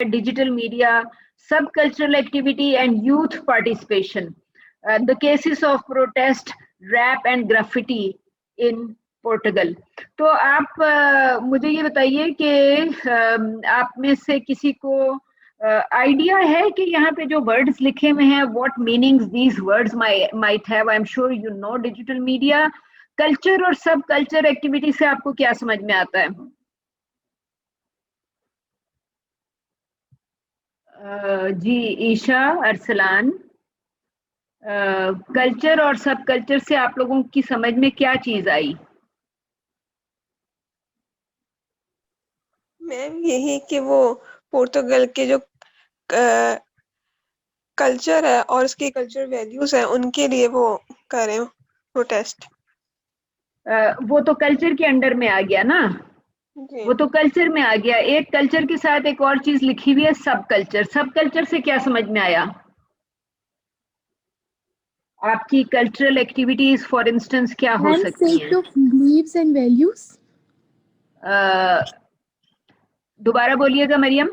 digital media, subcultural activity, and youth participation. The cases of protest, rap, and graffiti in Portugal. तो आप मुझे ये बताइए कि आप में से किसी को आइडिया है कि यहाँ पे जो वर्ड्स लिखे हुए हैं, what meanings these words might have? I am sure you know digital media, culture और सब कल्चर एक्टिविटी से आपको क्या समझ में आता है? जी ईशा, अरसलान, कल्चर और सब कल्चर से आप लोगों की समझ में क्या चीज आई? मैम यही कि वो पोर्तुगल के जो कल्चर है और उसके कल्चर वैल्यूज है उनके लिए वो कर रहे हो प्रोटेस्ट। वो तो कल्चर के अंडर में आ गया ना, जी वो तो कल्चर में आ गया। एक कल्चर के साथ एक और चीज लिखी हुई है, सब कल्चर। सब कल्चर से क्या समझ में आया आपकी? कल्चरल एक्टिविटीज फॉर इंस्टेंस क्या हो And सकती set हैं? of beliefs and values. दोबारा बोलिएगा Mariam.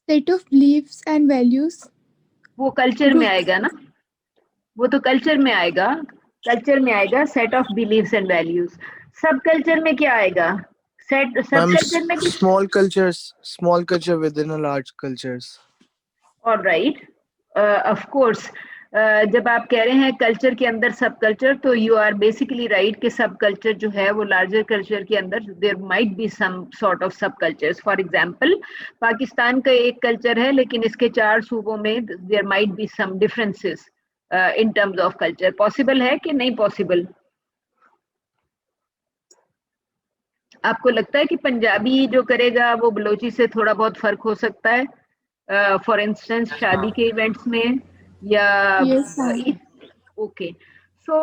Set of beliefs and values. वो कल्चर में आएगा ना, वो तो कल्चर में आएगा, कल्चर में आएगा set of beliefs and values. Subculture में क्या आएगा? सेट सब कल्चर में small culture within a large cultures. Alright, of course. जब आप कह रहे हैं कल्चर के अंदर सब कल्चर, तो यू आर बेसिकली राइट कि सब कल्चर जो है वो लार्जर कल्चर के अंदर there might be some sort of subcultures. For example, Pakistan का एक कल्चर है लेकिन इसके 4 सूबों में there might be some differences in terms of culture. Possible है कि नहीं पॉसिबल? आपको लगता है कि पंजाबी जो करेगा वो बलोची से थोड़ा बहुत फर्क हो सकता है? फॉर इंस्टेंस शादी के इवेंट्स में या Yes, ma'am. ओके। सो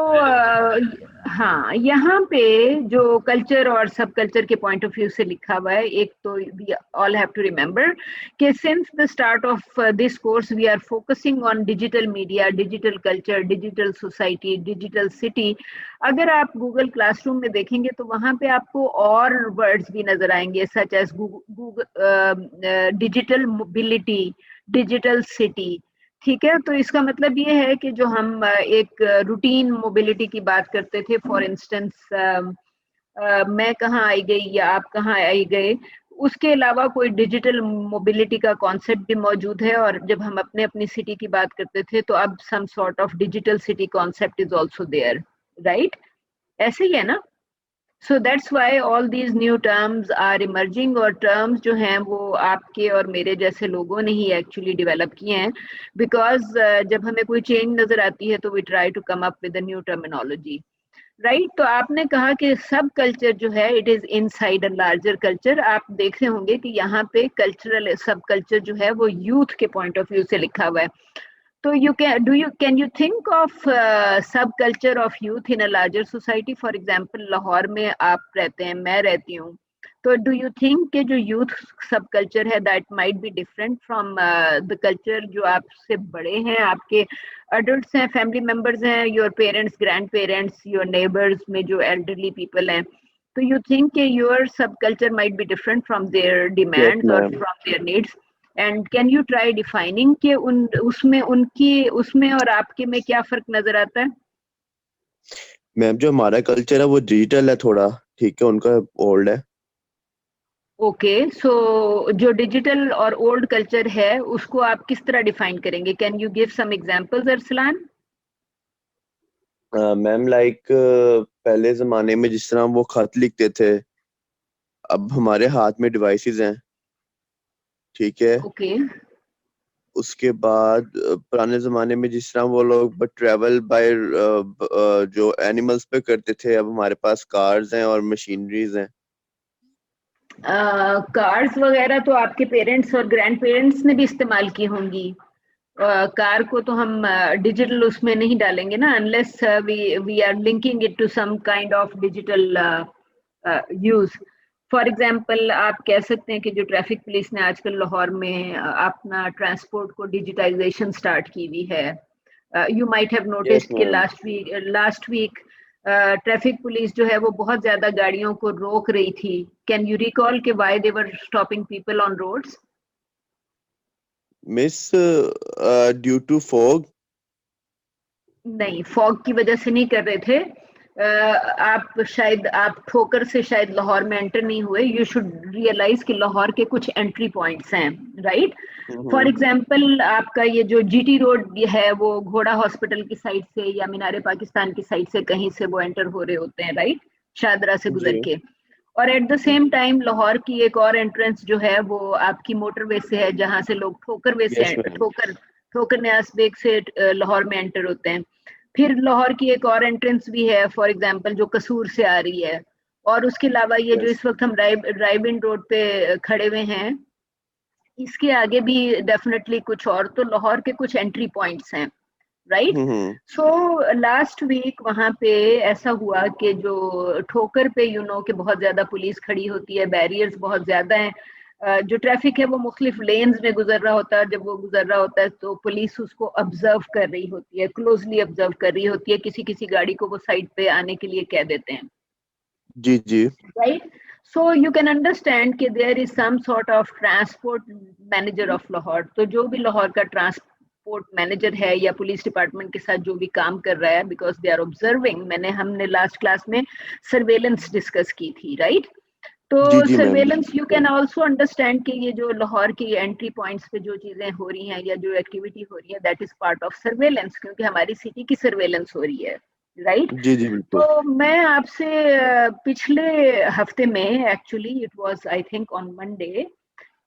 हाँ, यहाँ पे जो कल्चर और सब कल्चर के पॉइंट ऑफ व्यू से लिखा हुआ है, एक तो we all have to remember कि since the start of this course we are focusing on digital media, digital culture, digital society, digital city. अगर आप गूगल क्लासरूम में देखेंगे तो वहाँ पे आपको और वर्ड्स भी नजर आएंगे, such as Google digital mobility, digital city. ठीक है, तो इसका मतलब ये है कि जो हम एक रूटीन मोबिलिटी की बात करते थे, फॉर इंस्टेंस मैं कहाँ आई गई या आप कहाँ आई गए, उसके अलावा कोई डिजिटल मोबिलिटी का कॉन्सेप्ट भी मौजूद है। और जब हम अपने अपनी सिटी की बात करते थे तो अब some sort of digital city concept is also there, right? ऐसे ही है ना? So that's why all these new terms are emerging, और terms जो हैं वो आपके और मेरे जैसे लोगों ने ही actually develop किए हैं, because जब हमें कोई change नजर आती है तो we try to come up with a new terminology, right? तो आपने कहा कि सब कल्चर जो है it is inside a larger culture। आप देख रहे होंगे कि यहाँ पे cultural सब कल्चर जो है वो youth के point of view से लिखा हुआ है। So can you think of subculture of youth in a larger society? For example, Lahore में आप रहते हैं, मैं रहती हूँ, तो do you think कि जो youth subculture है that might be different from the culture जो आपसे बड़े हैं, आपके adults हैं, family members हैं, your parents, grandparents, your neighbors में जो elderly people हैं, तो you think कि your subculture might be different from their demands or from their needs? And can you try defining कि उसमें और आपके में क्या फर्क नजर आता है? मैम जो हमारा कल्चर है वो डिजिटल है थोड़ा, ठीक है, उनका ओल्ड है। ओके, सो जो डिजिटल और ओल्ड कल्चर है उसको आप किस तरह डिफाइन करेंगे? Can you give some examples Arsalan? Ma'am like पहले जमाने में जिस तरह वो खत लिखते थे, अब हमारे हाथ में डिवाइसेस हैं, ठीक है। ओके, उसके बाद पुराने जमाने में जिस तरह वो लोग ट्रेवल बाय जो एनिमल्स पे करते थे, अब हमारे पास कार्स हैं और मशीनरीज हैं। कार्स वगैरह तो आपके पेरेंट्स और ग्रैंड पेरेंट्स ने भी इस्तेमाल की होंगी। कार को तो हम डिजिटल उसमें नहीं डालेंगे ना, unless we are linking it to some kind of digital use. For example आप कह सकते हैं कि जो ट्रैफिक पुलिस ने आजकल लाहौर में अपना ट्रांसपोर्ट को डिजिटाइजेशन स्टार्ट की हुई है। यू माइट हैव नोटिस्ड कि लास्ट वीक ट्रैफिक पुलिस जो है वो बहुत ज्यादा गाड़ियों को रोक रही थी। कैन यू रिकॉल कि why they were stopping people on roads? Miss, due to fog. नहीं, फॉग की वजह से नहीं कर रहे थे। आप ठोकर से शायद लाहौर में एंटर नहीं हुए। यू शुड रियलाइज कि लाहौर के कुछ एंट्री पॉइंट्स हैं, राइट? फॉर एग्जाम्पल आपका ये जो जीटी रोड है वो घोड़ा हॉस्पिटल की साइड से या मीनारे पाकिस्तान की साइड से कहीं से वो एंटर हो रहे होते हैं, राइट? शादरा से गुजर जी। के। और at the same time Lahore की एक और एंट्रेंस जो है वो आपकी मोटरवे से है, जहां से लोग ठोकर Yes, ma'am. ठोकर न्यास बेग से लाहौर में एंटर होते हैं। फिर लाहौर की एक और एंट्रेंस भी है, फॉर एग्जांपल जो कसूर से आ रही है। और उसके अलावा ये जो Yes. इस वक्त हम राइबिन रोड पे खड़े हुए हैं, इसके आगे भी डेफिनेटली कुछ और तो लाहौर के कुछ एंट्री पॉइंट्स हैं, राइट? सो लास्ट वीक वहां पे ऐसा हुआ कि जो ठोकर पे कि बहुत ज्यादा पुलिस खड़ी होती है, बैरियर्स बहुत ज्यादा हैं, जो ट्रैफिक है वो मुख्तलिफ लेन्स में गुजर रहा होता है। जब वो गुजर रहा होता है तो पुलिस उसको ऑब्जर्व कर रही होती है, क्लोजली ऑब्जर्व कर रही होती है। किसी किसी गाड़ी को वो साइड पे आने के लिए कह देते हैं, जी जी। right? So you can understand कि there is some sort of transport manager of Lahore। तो जो भी लाहौर का ट्रांसपोर्ट मैनेजर है या पुलिस डिपार्टमेंट के साथ जो भी काम कर रहा है, बिकॉज दे आर ऑब्जर्विंग। हमने लास्ट क्लास में सर्वेलेंस डिस्कस की थी, राइट? तो जी जी ma'am. Surveillance you can also understand कि ये जो लाहौर की एंट्री पॉइंट्स पे जो चीजें हो रही हैं या जो एक्टिविटी हो रही है, that is part of surveillance, क्योंकि हमारी सिटी की सर्वेलेंस हो रही है, राइट? जी जी बिल्कुल। तो मैं आपसे पिछले हफ्ते में, actually it was I think on Monday,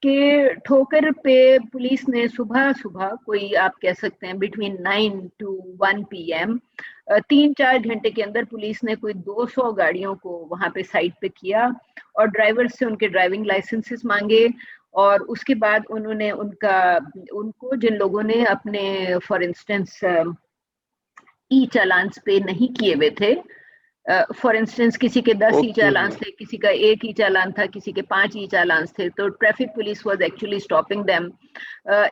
कि ठोकर पे पुलिस ने सुबह सुबह कोई आप कह सकते हैं बिटवीन 9 to 1 PM 3-4 घंटे के अंदर पुलिस ने कोई 200 गाड़ियों को वहां पे साइड पे किया और ड्राइवर से उनके ड्राइविंग लाइसेंसेस मांगे। और उसके बाद उनको जिन लोगों ने अपने फॉर इंस्टेंस ई चालान्स पे नहीं किए हुए थे, फॉर इंस्टेंस किसी के 10 ई चालान थे, किसी का 1 ई चालान था, किसी के 5 ई चालान थे, तो traffic police was actually stopping them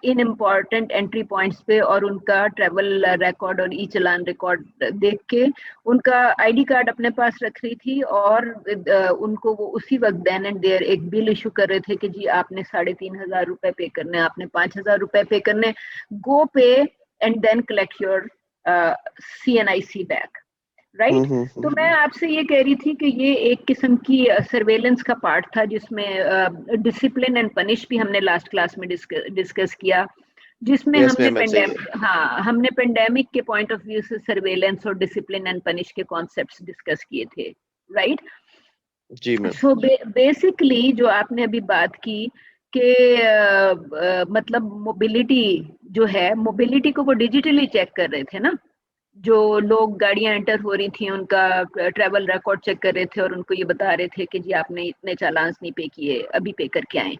in important entry points पे और उनका ट्रैवल रिकॉर्ड और ई चालान रिकॉर्ड देख के उनका आईडी कार्ड अपने पास रख रही थी और उनको वो उसी वक्त देन एंड देयर एक बिल इशू कर रहे थे कि जी आपने 3,500 रुपए पे करने, आपने 5,000 रुपए पे करने, go pay and then collect your CNIC back, right? तो मैं आपसे ये कह रही थी कि ये एक किस्म की सर्वेलेंस का पार्ट था, जिसमें डिसिप्लिन एंड पनिश भी हमने लास्ट क्लास में डिस्कस किया, जिसमें हमने पेंडेमिक के पॉइंट ऑफ व्यू से सर्वेलेंस और डिसिप्लिन एंड पनिश के कॉन्सेप्ट्स डिस्कस किए थे, राइट? जी मैम। सो बेसिकली जो आपने अभी बात की कि मतलब मोबिलिटी जो है, मोबिलिटी को वो डिजिटली चेक कर रहे थे ना, जो लोग गाड़ियां एंटर हो रही थी उनका ट्रैवल रिकॉर्ड चेक कर रहे थे और उनको ये बता रहे थे कि जी आपने इतने चालान नहीं पे किए, अभी पे करके आए।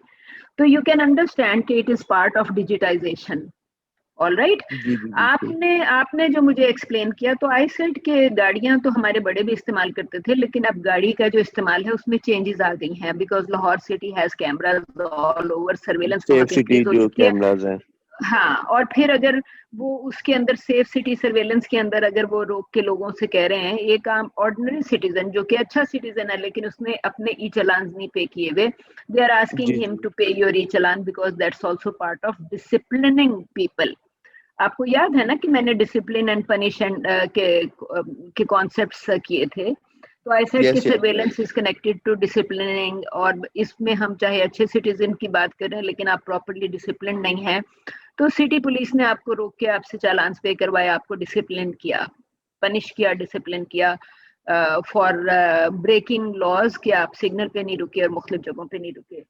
तो यू कैन अंडरस्टैंड कि it is part of digitization, all right? आपने जो मुझे एक्सप्लेन किया, तो आई सेड के गाड़ियां तो हमारे बड़े भी इस्तेमाल करते थे, लेकिन अब गाड़ी का जो इस्तेमाल है उसमें चेंजेस आ गई हैं, because Lahore city has cameras all over, surveillance safe city जो कैमराज हैं। हाँ, और फिर अगर वो उसके अंदर सेफ सिटी सर्वेलेंस के अंदर अगर वो रोक के लोगों से कह रहे हैं, एक आम ऑर्डिनरी सिटीजन जो कि अच्छा सिटीजन है लेकिन उसने अपने ई चालान नहीं पे किए हुए, they are asking him to pay your e challan because that's also part of disciplining people. आपको याद है ना कि मैंने डिसिप्लिन एंड पनिश एंड के कॉन्सेप्ट्स किए थे, तो आई सेड कि surveillance is connected to disciplining, और इसमें हम चाहे अच्छे सिटीजन की बात करें लेकिन आप प्रॉपर्ली डिसिप्लिन नहीं है तो सिटी पुलिस ने आपको रोक के आपसे चालान पे करवाया, आपको डिसिप्लिन किया, पनिश किया, डिसिप्लिन किया फॉर ब्रेकिंग लॉज, कि आप सिग्नल पे नहीं रुके और मुख्तलिफ जगहों पे नहीं रुके।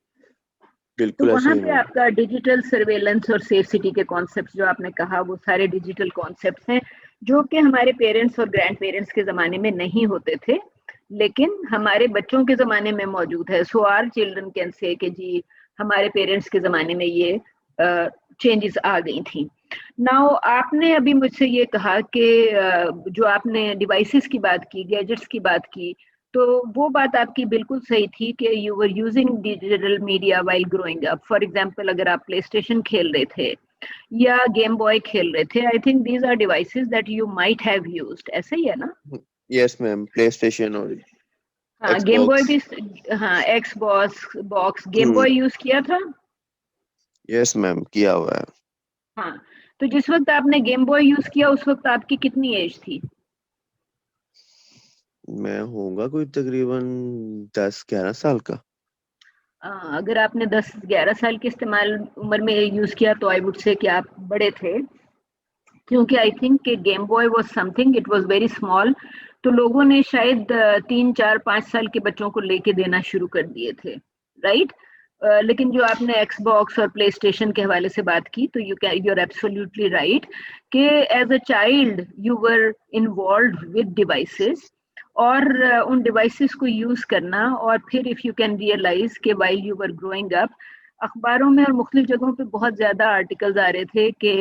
तो वहां पे आपका डिजिटल सर्वेलेंस और सेफ सिटी के कॉन्सेप्ट्स जो आपने कहा वो सारे डिजिटल कॉन्सेप्ट्स हैं जो कि हमारे पेरेंट्स और ग्रैंड पेरेंट्स के जमाने में नहीं होते थे, लेकिन हमारे बच्चों के जमाने में मौजूद है। So our children can say कि जी हमारे पेरेंट्स के जमाने में ये चेंजेस आ गई थी। नाउ आपने अभी मुझसे ये कहा कि जो आपने डिवाइसेस की बात की, गैजेट्स की बात की, तो वो बात आपकी बिल्कुल सही थी कि you were using digital media while growing up. For example अगर आप प्ले स्टेशन खेल रहे थे या गेम बॉय खेल रहे थे, I think these are devices that you might have used, ऐसे ही है ना? यस मैम, प्ले स्टेशन और हाँ, गेम बॉय भी, हाँ, एक्सबॉक्स गेम बॉय यूज किया था? यस मैम, किया हुआ है। हाँ, तो जिस वक्त आपने गेम बॉय यूज किया उस वक्त आपकी कितनी एज थी? मैं होऊंगा कोई तकरीबन 10-11 साल का। अगर आपने 10-11 साल की इस्तेमाल उम्र में यूज किया तो आई वुड से कि आप बड़े थे, क्योंकि आई थिंक कि game boy was something, it was very small, तो लोगों ने शायद 3-4-5 साल के बच्चों को लेके देना शुरू कर दिए थे, राइट? लेकिन जो आपने एक्सबॉक्स और प्ले स्टेशन के हवाले से बात की, तो यू आर एब्सोल्युटली राइट कि as a child you were involve with devices, और उन डिवाइसेस को यूज करना, और फिर इफ यू कैन रियलाइज कि while you were growing up, अखबारों में और मुख्तलिफ जगहों पे बहुत ज्यादा आर्टिकल्स आ रहे थे कि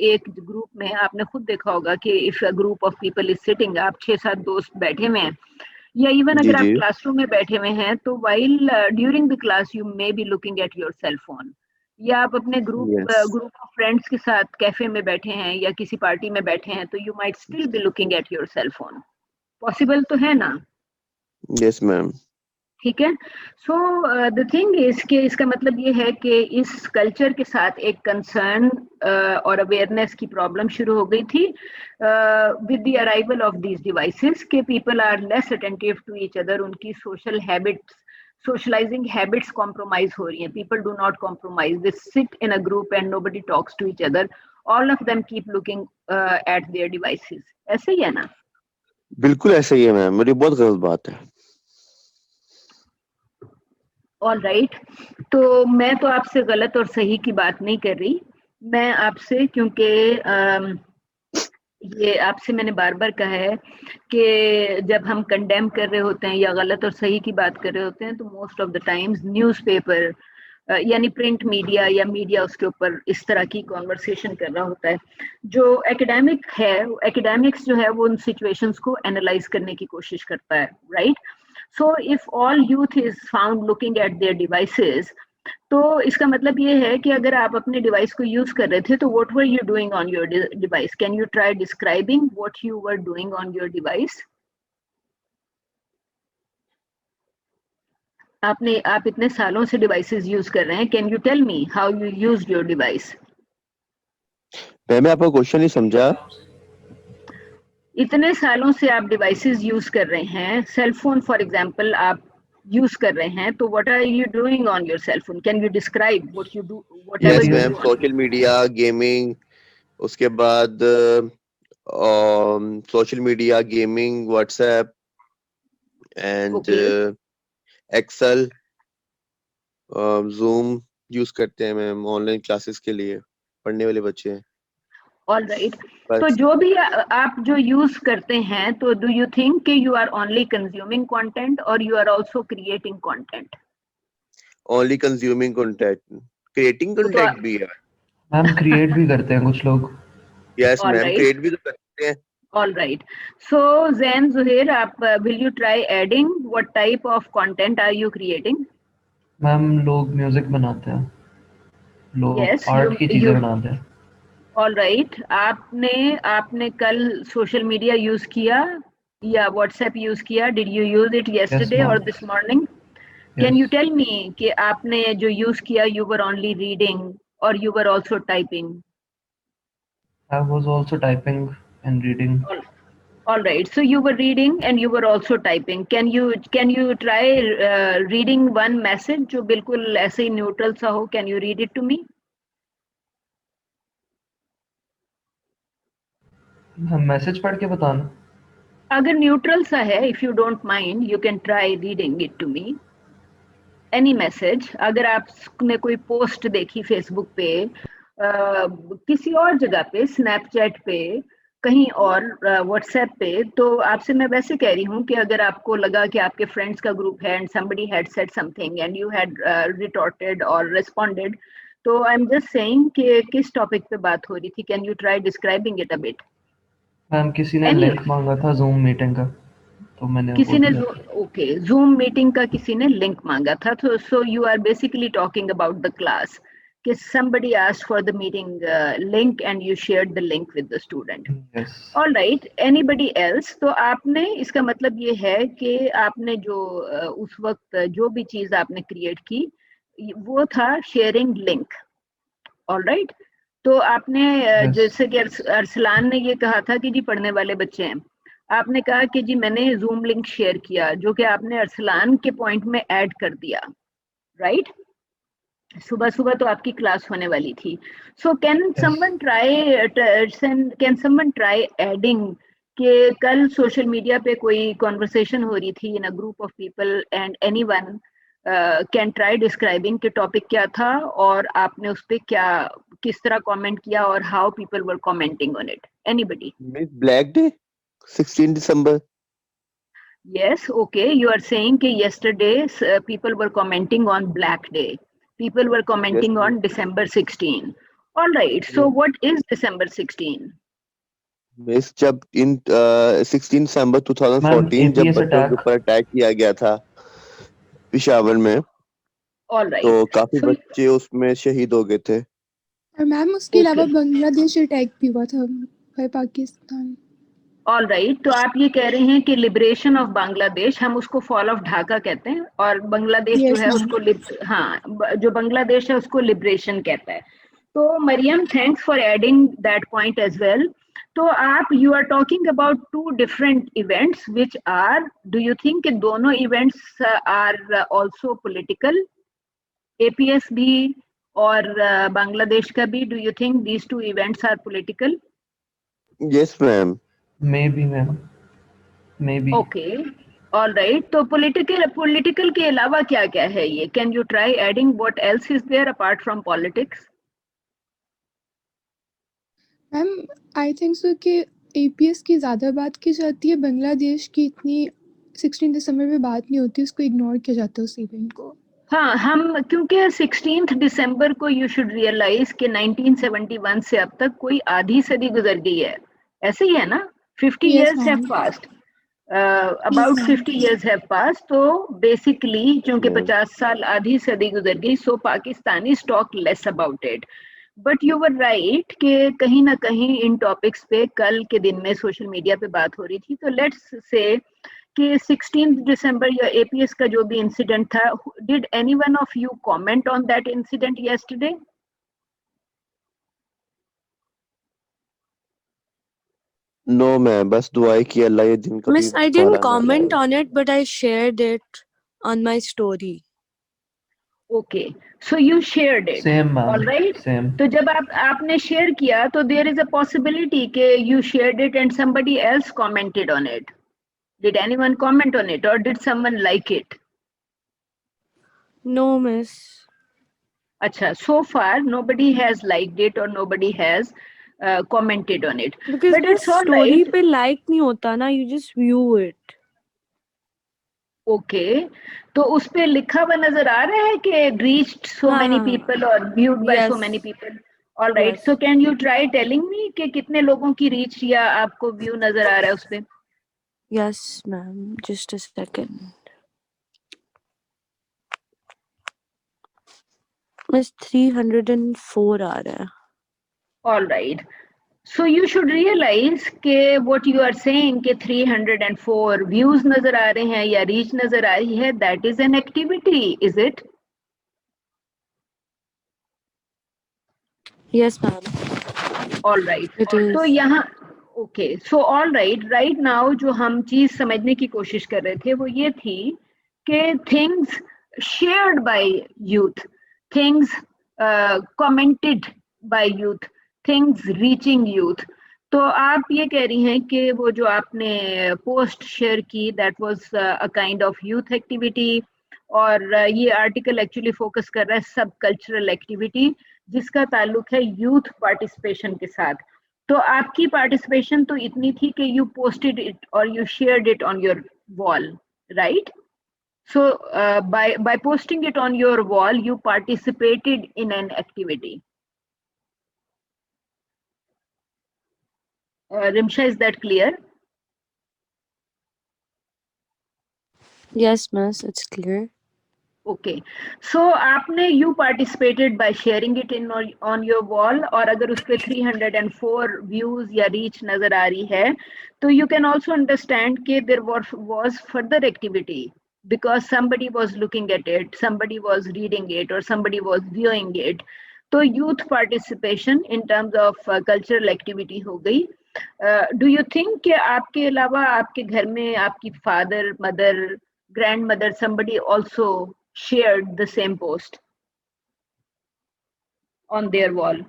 एक ग्रुप में, आपने खुद देखा होगा कि if a group of people is sitting, आप 6-7 दोस्त बैठे हुए हैं, या इवन जी अगर आप जी। क्लासरूम में बैठे हुए हैं, तो while during the class you may be looking at your cell phone, या आप अपने यस। ग्रुप ऑफ फ्रेंड्स के साथ कैफे में बैठे हैं या किसी पार्टी में बैठे हैं, तो you might still be looking at your cell phone. Possible तो है ना? Yes ma'am. ठीक है। सो द थिंग इज कि इसका मतलब ये है कि इस कल्चर के साथ एक कंसर्न और अवेयरनेस की प्रॉब्लम शुरू हो गई थी with the arrival of these devices, के people are less attentive to each other, उनकी social habits, socializing habits compromise हो रही हैं। People do not compromise, they sit in a group and nobody talks to each other, all of them keep looking at their devices. ऐसे ही है ना? बिल्कुल ऐसा ही है मैम, मेरी बहुत गलत बात है। ऑल राइट, तो मैं तो आपसे गलत और सही की बात नहीं कर रही, मैं आपसे, क्योंकि ये आपसे मैंने बार बार कहा है कि जब हम कंडेम कर रहे होते हैं या गलत और सही की बात कर रहे होते हैं, तो most of the times newspaper यानी प्रिंट मीडिया या मीडिया उसके ऊपर इस तरह की कॉन्वर्सेशन कर रहा होता है। जो एकेडमिक है, एकेडमिक्स जो है वो उन सिचुएशंस को एनालाइज करने की कोशिश करता है, right? So if all youth is found looking at their devices, तो इसका मतलब ये है कि अगर आप अपने डिवाइस को यूज कर रहे थे, तो what were you doing on your device? Can you try describing what you were doing on your device? आप इतने सालों से डिवाइसेस यूज कर रहे हैं, can you tell me how you used your device? मैं आपका क्वेश्चन नहीं समझा। इतने सालों से आप डिवाइसेस यूज कर रहे हैं, सेल फोन फॉर एग्जांपल आप यूज कर रहे हैं, तो what are you doing on your cell phone? Can you describe what you do, whatever yes you ma'am, do? Social media, gaming, उसके बाद social media, gaming, WhatsApp and okay, Excel, Zoom use करते हैं ma'am online classes के लिए, पढ़ने वाले बच्चे हैं ऑल राइट। तो बस। जो भी आप जो यूज करते हैं, तो डू यू थिंक कि you are only consuming content और you are also creating content? Only consuming content, creating वो तो कंटेंट भी है। मैम क्रिएट भी करते हैं कुछ लोग। Yes all ma'am, right, create भी तो करते हैं। All right. So Zain Zuhair, आप will you try adding what type of content are you creating? Ma'am लोग म्यूजिक बनाते हैं, लोग यस, आर्ट की यू चीजें बनाते हैं। All right. आपने कल सोशल मीडिया यूज किया या व्हाट्सएप यूज किया? Did you use it yes yesterday or ma'am, this morning? Can you yes. tell me कि आपने जो यूज किया, you were only reading or you were also typing? I was also typing and reading. All, all right. So you were reading and you were also typing. Can you try reading one message जो बिल्कुल ऐसे ही neutral सा हो? Can you read it to me? हम message पढ़ के बताना। अगर न्यूट्रल सा है, if you don't mind, you can try reading it to me. Any message, अगर आपने कोई पोस्ट देखी फेसबुक पे, किसी और जगह पे, स्नैपचैट पे, कहीं और, व्हाट्सएप पे, तो आपसे मैं वैसे कह रही हूँ कि अगर आपको लगा कि आपके फ्रेंड्स का ग्रुप है and somebody had said something and you had retorted or responded, तो आई एम जस्ट सेइंग कि किस टॉपिक पे बात हो रही थी? Can you try describing it a bit? Ma'am किसी ने एनी, लिंक मांगा था जूम मीटिंग का, तो मैंने वो किसी ने दिया। ओके, जूम मीटिंग का किसी ने लिंक मांगा था, तो so you are basically talking about the class, कि somebody asked for the meeting link and you shared the link with the student. Yes. All right, anybody else? तो आपने, इसका मतलब ये है कि आपने जो उस वक्त जो भी चीज आपने क्रिएट की वो था शेयरिंग लिंक, ऑल राइट? तो आपने Yes. जैसे कि अरसलान ने ये कहा था कि जी पढ़ने वाले बच्चे हैं, आपने कहा कि जी मैंने जूम लिंक शेयर किया, जो कि आपने अरसलान के पॉइंट में ऐड कर दिया, राइट? सुबह सुबह तो आपकी क्लास होने वाली थी. So can someone try adding कि कल सोशल मीडिया पे कोई कॉन्वर्सेशन हो रही थी in a group of people and anyone can try describing कि टॉपिक क्या था और आपने उस पे क्या किस तरह कमेंट किया और how people were commenting on it. Anybody? Miss Black Day, 16 December. Yes, okay. You are saying that yesterday people were commenting on Black Day. People were commenting Yes, on December 16. All right. So yes. what is December 16? Miss जब इन 16 दिसंबर 2014 ma'am, जब APS बच्चों के attack. ऊपर attack किया गया था पेशावर में, All right. तो काफी So बच्चे उसमें शहीद हो गए थे. और मैम उसके अलावा Okay. बांग्लादेश अटैक भी हुआ था बाय पाकिस्तान. All right. तो आप ये कह रहे हैं कि लिबरेशन ऑफ बांग्लादेश, हम उसको फॉल ऑफ ढाका कहते हैं और बांग्लादेश जो Yes, है ma'am. उसको हाँ, जो बांग्लादेश है उसको लिबरेशन कहता है. तो Maryam, thanks for adding that point as well. तो आप you are talking about two different events which are, do you think कि दोनों events are also political? APS भी और बांग्लादेश का भी, do you think these two events are political? Yes ma'am. Maybe, ma'am. Maybe. Okay, all right. तो political के अलावा क्या क्या है ये? Can you try adding what else is there apart from politics? Ma'am I think so कि APS की ज़्यादा बात की जाती है, बांग्लादेश की इतनी 16 दिसंबर में बात नहीं होती, उसको इग्नोर किया जाता है उस इवेंट को. हाँ, हम क्योंकि 16 दिसंबर को यू शुड रियलाइज कि 1971 से अब तक कोई आधी सदी गुजर गई है, ऐसे ही है ना? 50 Yes, years have ma'am. passed. About Yes, 50 years have passed. तो बेसिकली चूंकि Yeah. 50 साल आधी सदी गुजर गई, so Pakistani talk less about it. But you were right कि कहीं ना कहीं इन टॉपिक्स पे कल के दिन में सोशल मीडिया पे बात हो रही थी. तो लेट्स से कि 16 दिसंबर या एपीएस का जो भी इंसिडेंट था, did anyone of you comment on that incident yesterday? No ma'am, बस दुआ की अल्लाह ये दिन कभी Miss, I दोबारा didn't ना comment लाए. on it, but I shared it on my story. Okay, so you shared it. Same, ma'am. All right. Same. तो जब आपने शेयर किया तो देयर इज अ पॉसिबिलिटी कि you shared it and somebody else commented on it. Did anyone comment on it और did someone like it? No, miss. अच्छा, so far nobody has liked it or nobody has commented on it. Because But the it's all story right. पे like नहीं होता ना, you just view it. Okay. तो उस पे लिखा हुआ नजर आ रहा है कि reached so हाँ, many हाँ. people or viewed by so Yes. many people. All right. Yes. So can you try telling me कि कितने लोगों की reach या आपको view नजर आ रहा है उस पे? Yes, ma'am. Just a second. Miss 304 आ रहा है. All right. So you should realize कि what you are saying कि 304 views नजर आ रहे हैं या reach नजर आ रही है, that is an activity, is it? Yes, ma'am. All right. It is. तो यहाँ okay, so all right now जो हम चीज समझने की कोशिश कर रहे थे वो ये थी कि things shared by youth, things commented by youth, things reaching youth. तो आप ये कह रही हैं कि वो जो आपने पोस्ट शेयर की that was a kind of youth activity, और ये आर्टिकल एक्चुअली फोकस कर रहा है सब कल्चरल एक्टिविटी जिसका ताल्लुक है यूथ पार्टिसिपेशन के साथ. तो आपकी पार्टिसिपेशन तो इतनी थी कि यू पोस्टेड इट और you shared it on your wall, right? So by posting it on your wall you participated in an activity. Rimsha, is that clear? Yes, miss. It's clear. Okay, so आपने you participated by sharing it in on your wall, और अगर उस पे 304 views या reach नजर आ रही है तो you can also understand कि there was further activity because somebody was looking at it, somebody was reading it or somebody was viewing it. तो youth participation in terms of cultural activity हो गई. Do you think कि आपके अलावा आपके घर में आपकी father, mother, grandmother, somebody also shared the same post on their wall?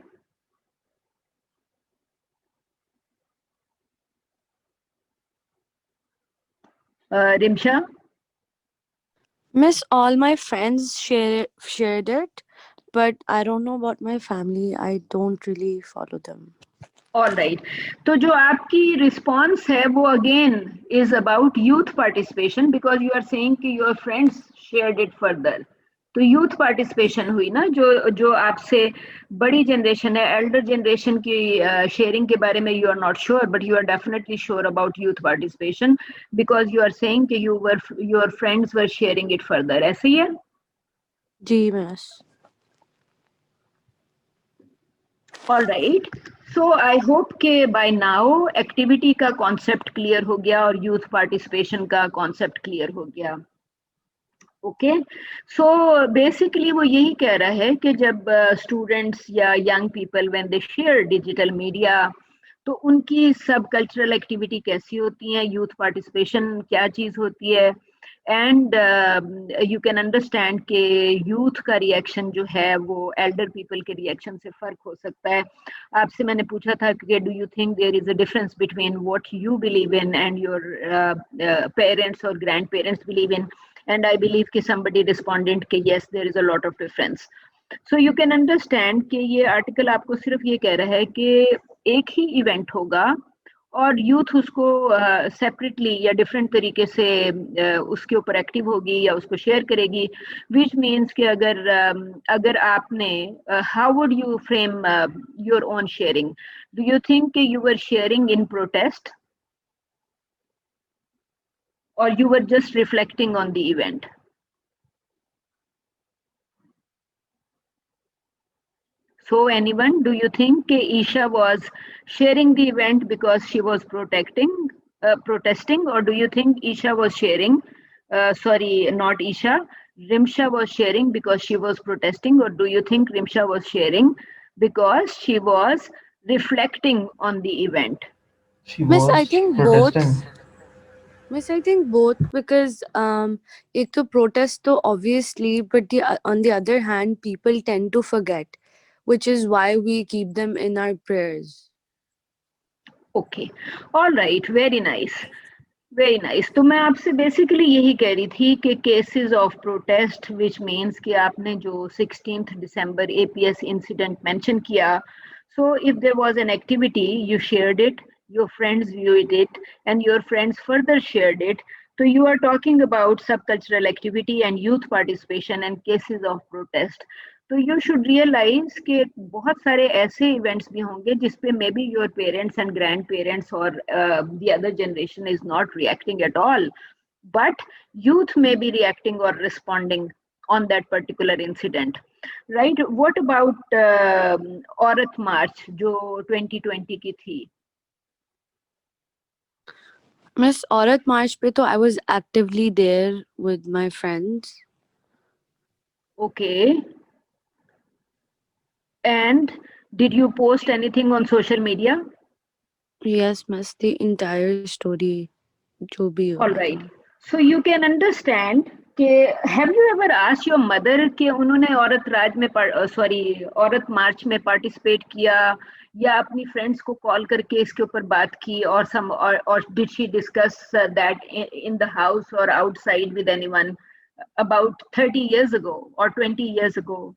Rimsha? Miss, all my friends shared it, but I don't know about my family. I don't really follow them. All right. तो जो आपकी response है वो again is about youth participation because you are saying कि your friends shared it further. तो youth participation हुई ना, जो आपसे बड़ी generation है, elder generation की sharing के बारे में you are not sure, but you are definitely sure about youth participation because you are saying कि your friends were sharing it further. ऐसे ही है? जी miss. All right. So I hope कि by now activity का concept clear हो गया और youth participation का concept clear हो गया. Okay. So basically वो यही कह रहा है कि जब students या young people when they share digital media तो उनकी सब कल्चरल एक्टिविटी कैसी होती है, यूथ पार्टिसिपेशन क्या चीज़ होती है, एंड यू कैन अंडरस्टैंड कि यूथ का रिएक्शन जो है वो एल्डर पीपल के रिएक्शन से फ़र्क हो सकता है. आपसे मैंने पूछा था कि do you think there is a difference between what you believe in and your parents और grandparents believe in, and I believe कि somebody responded कि yes there is a lot of difference. So you can understand कि ये article आपको सिर्फ ये कह रहा है कि एक ही इवेंट होगा और यूथ उसको सेपरेटली या डिफरेंट तरीके से उसके ऊपर एक्टिव होगी या उसको शेयर करेगी, विच मीन्स कि अगर आपने how would you frame your own sharing? Do you think कि you were sharing in protest or you were just reflecting on the event? So anyone, do you think Isha was sharing the event because she was protesting, or do you think Isha was sharing, sorry, not Isha, Rimsha was sharing because she was protesting, or do you think Rimsha was sharing because she was reflecting on the event? She Miss, I was think protesting. both. Miss, I think both because एक तो protest तो obviously, but on the other hand, people tend to forget, which is why we keep them in our prayers. Okay, all right, very nice. Very nice. तो मैं आपसे basically यही कह रही थी कि cases of protest which means कि आपने जो 16th December APS incident mention किया, so if there was an activity, you shared it, your friends viewed it, and your friends further shared it. So you are talking about subcultural activity and youth participation and cases of protest. तो you should realize कि बहुत सारे ऐसे events भी होंगे जिसपे maybe your parents and grandparents or the other generation is not reacting at all, but youth may be reacting or responding on that particular incident, right? What about औरत मार्च जो 2020 की थी? Miss, औरत मार्च पे तो I was actively there with my friends. Okay. And did you post anything on social media? Yes, Miss, the entire story जो भी All हुआ right. था. So you can understand कि have you ever asked your mother कि उन्होंने औरत राज में औरत मार्च में पार्टिसिपेट किया या अपनी फ्रेंड्स को कॉल करके इसके ऊपर बात की or did she discuss that in the house or outside with anyone about 30 years ago or 20 years ago?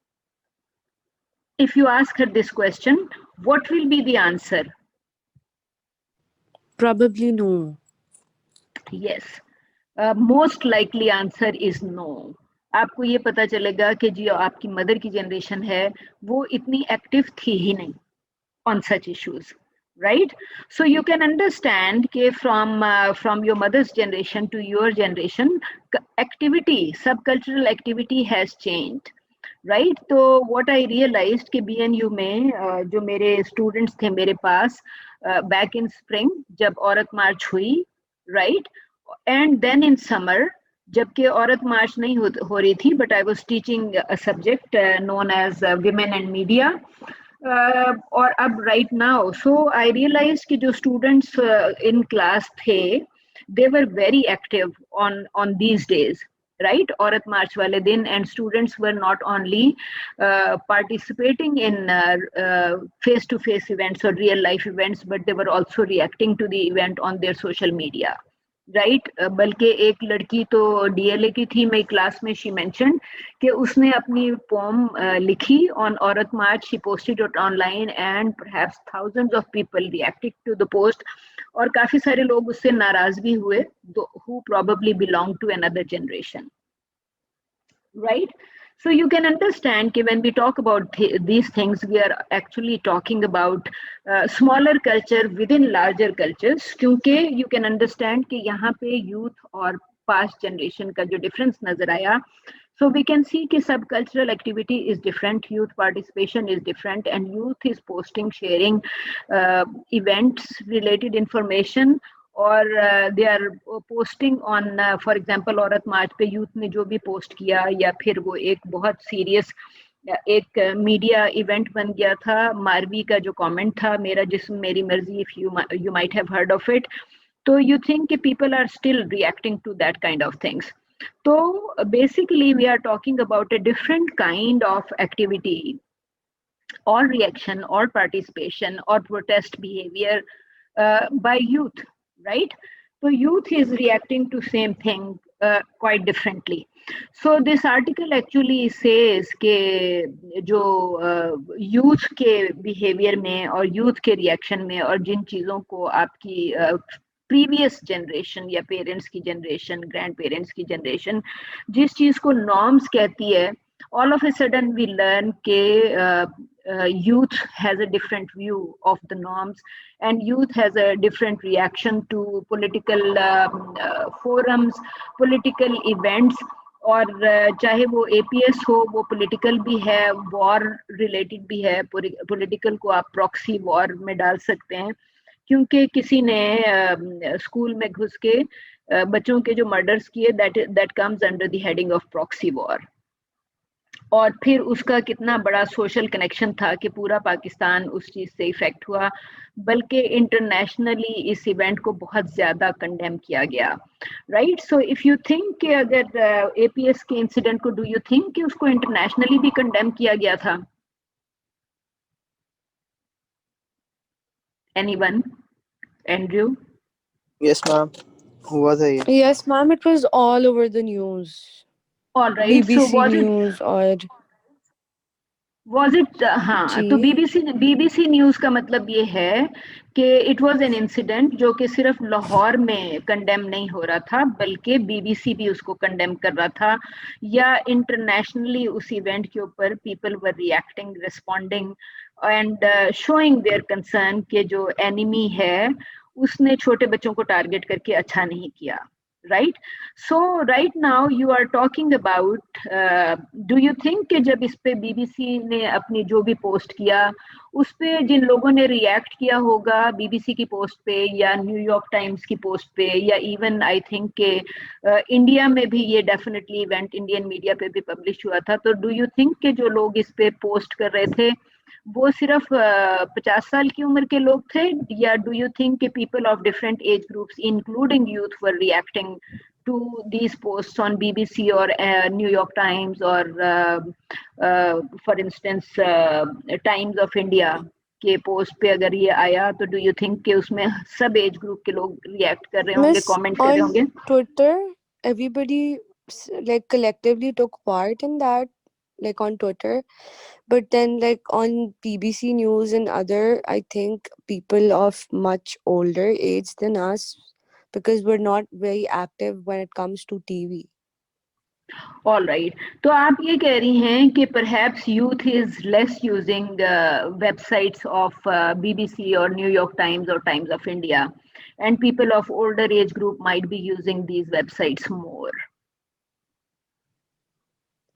If you ask her this question, what will be the answer? Probably no. Yes. Most likely answer is no. आपको ये पता चलेगा कि जो आपकी mother की generation है वो इतनी एक्टिव थी ही नहीं on such issues, right? So you can understand कि from your mother's generation to your generation, activity, subcultural activity has changed, right? तो what I realized कि BNU में जो मेरे students थे मेरे पास back in spring जब औरत मार्च हुई, right? And then in summer जबकि औरत मार्च नहीं हो रही थी, but I was teaching a subject known as women and media. और अब right now so I realize कि जो स्टूडेंट्स इन क्लास थे they were very active on these days, right? Aurat March wale din, and students were not only participating in face-to-face events or real life events, but they were also reacting to the event on their social media, right बल्कि एक लड़की तो DLA की थी मेरी class में, she mentioned कि उसने अपनी पोम लिखी on Aurat march, she posted it online and perhaps thousands of people reacted to the post, और काफी सारे लोग उससे नाराज भी हुए who probably belong to another generation, right? So you can understand that when we talk about these things, we are actually talking about smaller culture within larger cultures, क्योंकि you can understand कि यहाँ पे youth और past generation का जो difference नजर आया. So we can see कि subcultural activity is different, youth participation is different, and youth is posting, sharing events related information, और they are posting on for example Aurat March पे youth ने जो भी पोस्ट किया, या फिर वो एक बहुत सीरियस एक मीडिया इवेंट बन गया था. मारवी का जो कमेंट था, मेरा जिस्म मेरी मर्जी, if you might have heard of it, तो यू थिंक कि people are still reacting to that kind of things. तो basically we are talking about a different kind of activity or reaction or participation or protest behavior by youth, right? So youth is reacting to same thing quite differently. So this article actually says कि जो youth के behavior में और youth के reaction में और जिन चीज़ों को आपकी previous generation या parents की generation, grandparents की generation जिस चीज़ को norms कहती है, all of a sudden we learn that youth has a different view of the norms, and youth has a different reaction to political forums, political events, और चाहे वो APS हो, वो political भी है, war related भी है. political को आप proxy war में डाल सकते हैं, क्योंकि किसी ने स्कूल में घुस के बच्चों के जो मर्डर्स किए, that comes under the heading of proxy war. और फिर उसका कितना बड़ा सोशल कनेक्शन था कि पूरा पाकिस्तान उस चीज से इफेक्ट हुआ, बल्कि इंटरनेशनली इस इवेंट को बहुत ज्यादा कंडेम किया गया, right? So if you think कि अगर APS के इंसिडेंट को, डू यू थिंक कि उसको इंटरनेशनली भी कंडेम किया गया था? एनीवन? एंड्रयू? Yes, ma'am. हुआ था ये. Yes, ma'am, it was all over the news. All right. BBC So was News or was it हाँ, तो BBC न्यूज का मतलब ये है कि इट वाज एन इंसिडेंट जो कि सिर्फ लाहौर में कंडेम नहीं हो रहा था, बल्कि BBC भी उसको कंडेम कर रहा था, या इंटरनेशनली उस इवेंट के ऊपर people were reacting, responding and showing there concern कि जो एनिमी है उसने छोटे बच्चों को टारगेट करके अच्छा नहीं किया, right? So right now you are talking about do you think कि जब इस पे BBC ने अपनी जो भी पोस्ट किया, उस पे जिन लोगों ने रिएक्ट किया होगा BBC की पोस्ट पे या न्यूयॉर्क टाइम्स की पोस्ट पे, या इवन आई थिंक के इंडिया में भी ये डेफिनेटली इवेंट इंडियन मीडिया पे भी पब्लिश हुआ था, तो डू यू थिंक कि जो लोग इस पे पोस्ट कर रहे थे वो सिर्फ 50 साल की उम्र के लोग थे, या डू यू थिंक कि people of different age groups including youth were reacting to these posts on BBC और न्यूयॉर्क टाइम्स और for instance Times of India के पोस्ट पे अगर ये आया, तो डू यू थिंक कि उसमें सब एज ग्रुप के लोग रिएक्ट कर रहे होंगे, कमेंट कर रहे होंगे? Twitter, everybody like collectively took part in that, like on Twitter, but then like on BBC News and other, I think people of much older age than us, because we're not very active when it comes to TV. All right. तो आप ये कह रही हैं कि perhaps youth is less using websites of BBC or New York Times or Times of India, and people of older age group might be using these websites more.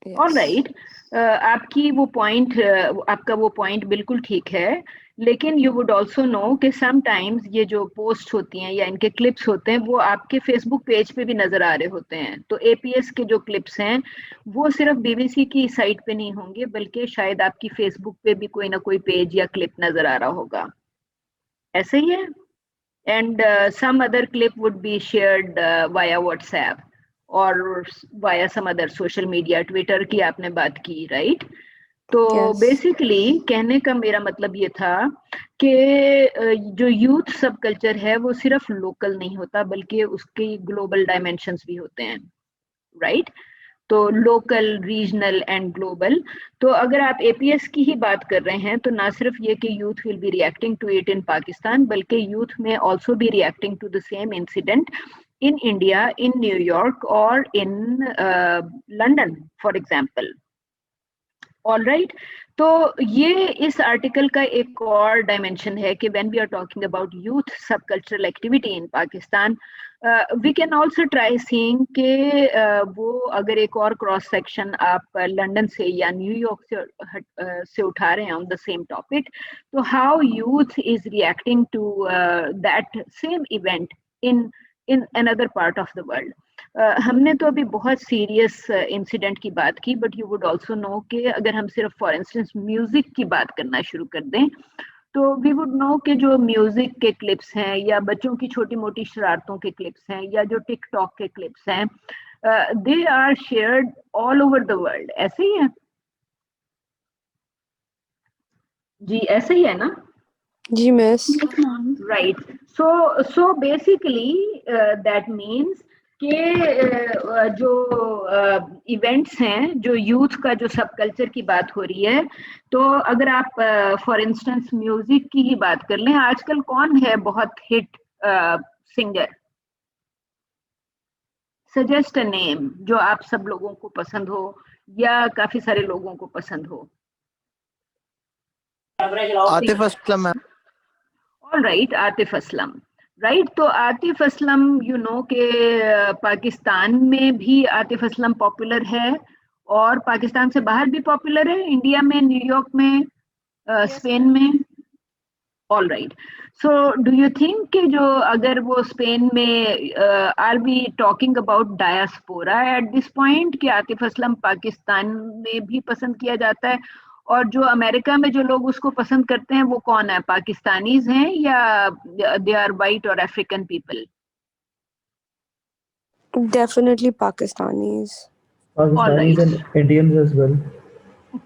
All Yes. Right, आपका वो point बिल्कुल ठीक है, लेकिन you would also know कि sometimes ये जो post होती हैं या इनके क्लिप्स होते हैं वो आपके फेसबुक पेज पे भी नजर आ रहे होते हैं। तो एपीएस के जो क्लिप्स हैं वो सिर्फ बीबीसी की साइट पे नहीं होंगे, बल्कि शायद आपकी फेसबुक पे भी कोई ना कोई पेज या क्लिप नजर आ रहा होगा, ऐसे ही है। And some other clip would be shared via WhatsApp or via some other social media, Twitter की आपने बात की, right? तो Yes. बेसिकली कहने का मेरा मतलब ये था कि जो यूथ सब कल्चर है वो सिर्फ लोकल नहीं होता, बल्कि उसके ग्लोबल डायमेंशंस भी होते हैं, राइट? तो लोकल, रीजनल एंड ग्लोबल। तो अगर आप एपीएस की ही बात कर रहे हैं तो ना सिर्फ ये कि youth will be reacting to it in Pakistan, बल्कि यूथ में also be reacting to the same incident in India, in New York और in London for example. All right, तो ये इस आर्टिकल का एक और डायमेंशन है कि when we are talking about youth sub cultural activity in Pakistan, we can also try seeing कि वो अगर एक और क्रॉस सेक्शन आप लंदन से या न्यूयॉर्क से उठा रहे हैं ऑन द सेम टॉपिक, तो how youth is reacting to that same event in another part of the world. हमने तो अभी बहुत सीरियस इंसिडेंट की बात की, but you would also know कि अगर हम सिर्फ फॉर इंस्टेंस म्यूजिक की बात करना शुरू कर दें तो वी वुड नो कि जो म्यूजिक के क्लिप्स हैं या बच्चों की छोटी मोटी शरारतों के क्लिप्स हैं या जो टिकटॉक के क्लिप्स हैं, they are shared all over the world. ऐसे ही है जी, ऐसे ही है ना जी miss. right? So basically that means कि जो इवेंट्स हैं, जो यूथ का जो सब कल्चर की बात हो रही है, तो अगर आप फॉर इंस्टेंस म्यूजिक की ही बात कर लें, आजकल कौन है बहुत hit singer? Suggest a name जो आप सब लोगों को पसंद हो या काफी सारे लोगों को पसंद हो। आतिफ असलम है। All right, Atif Aslam, right. तो आतिफ असलम यू नो के पाकिस्तान में भी आतिफ असलम पॉपुलर है और पाकिस्तान से बाहर भी पॉपुलर है, इंडिया में, न्यूयॉर्क में, स्पेन में। All right, so do you think कि जो अगर वो स्पेन में R be talking about diaspora at this point कि आतिफ असलम पाकिस्तान में भी पसंद किया जाता है, और जो अमेरिका में जो लोग उसको पसंद करते हैं वो कौन है? पाकिस्तानीज हैं या दे आर वाइट और African people? Definitely Pakistanis. Pakistanis and Indians as well.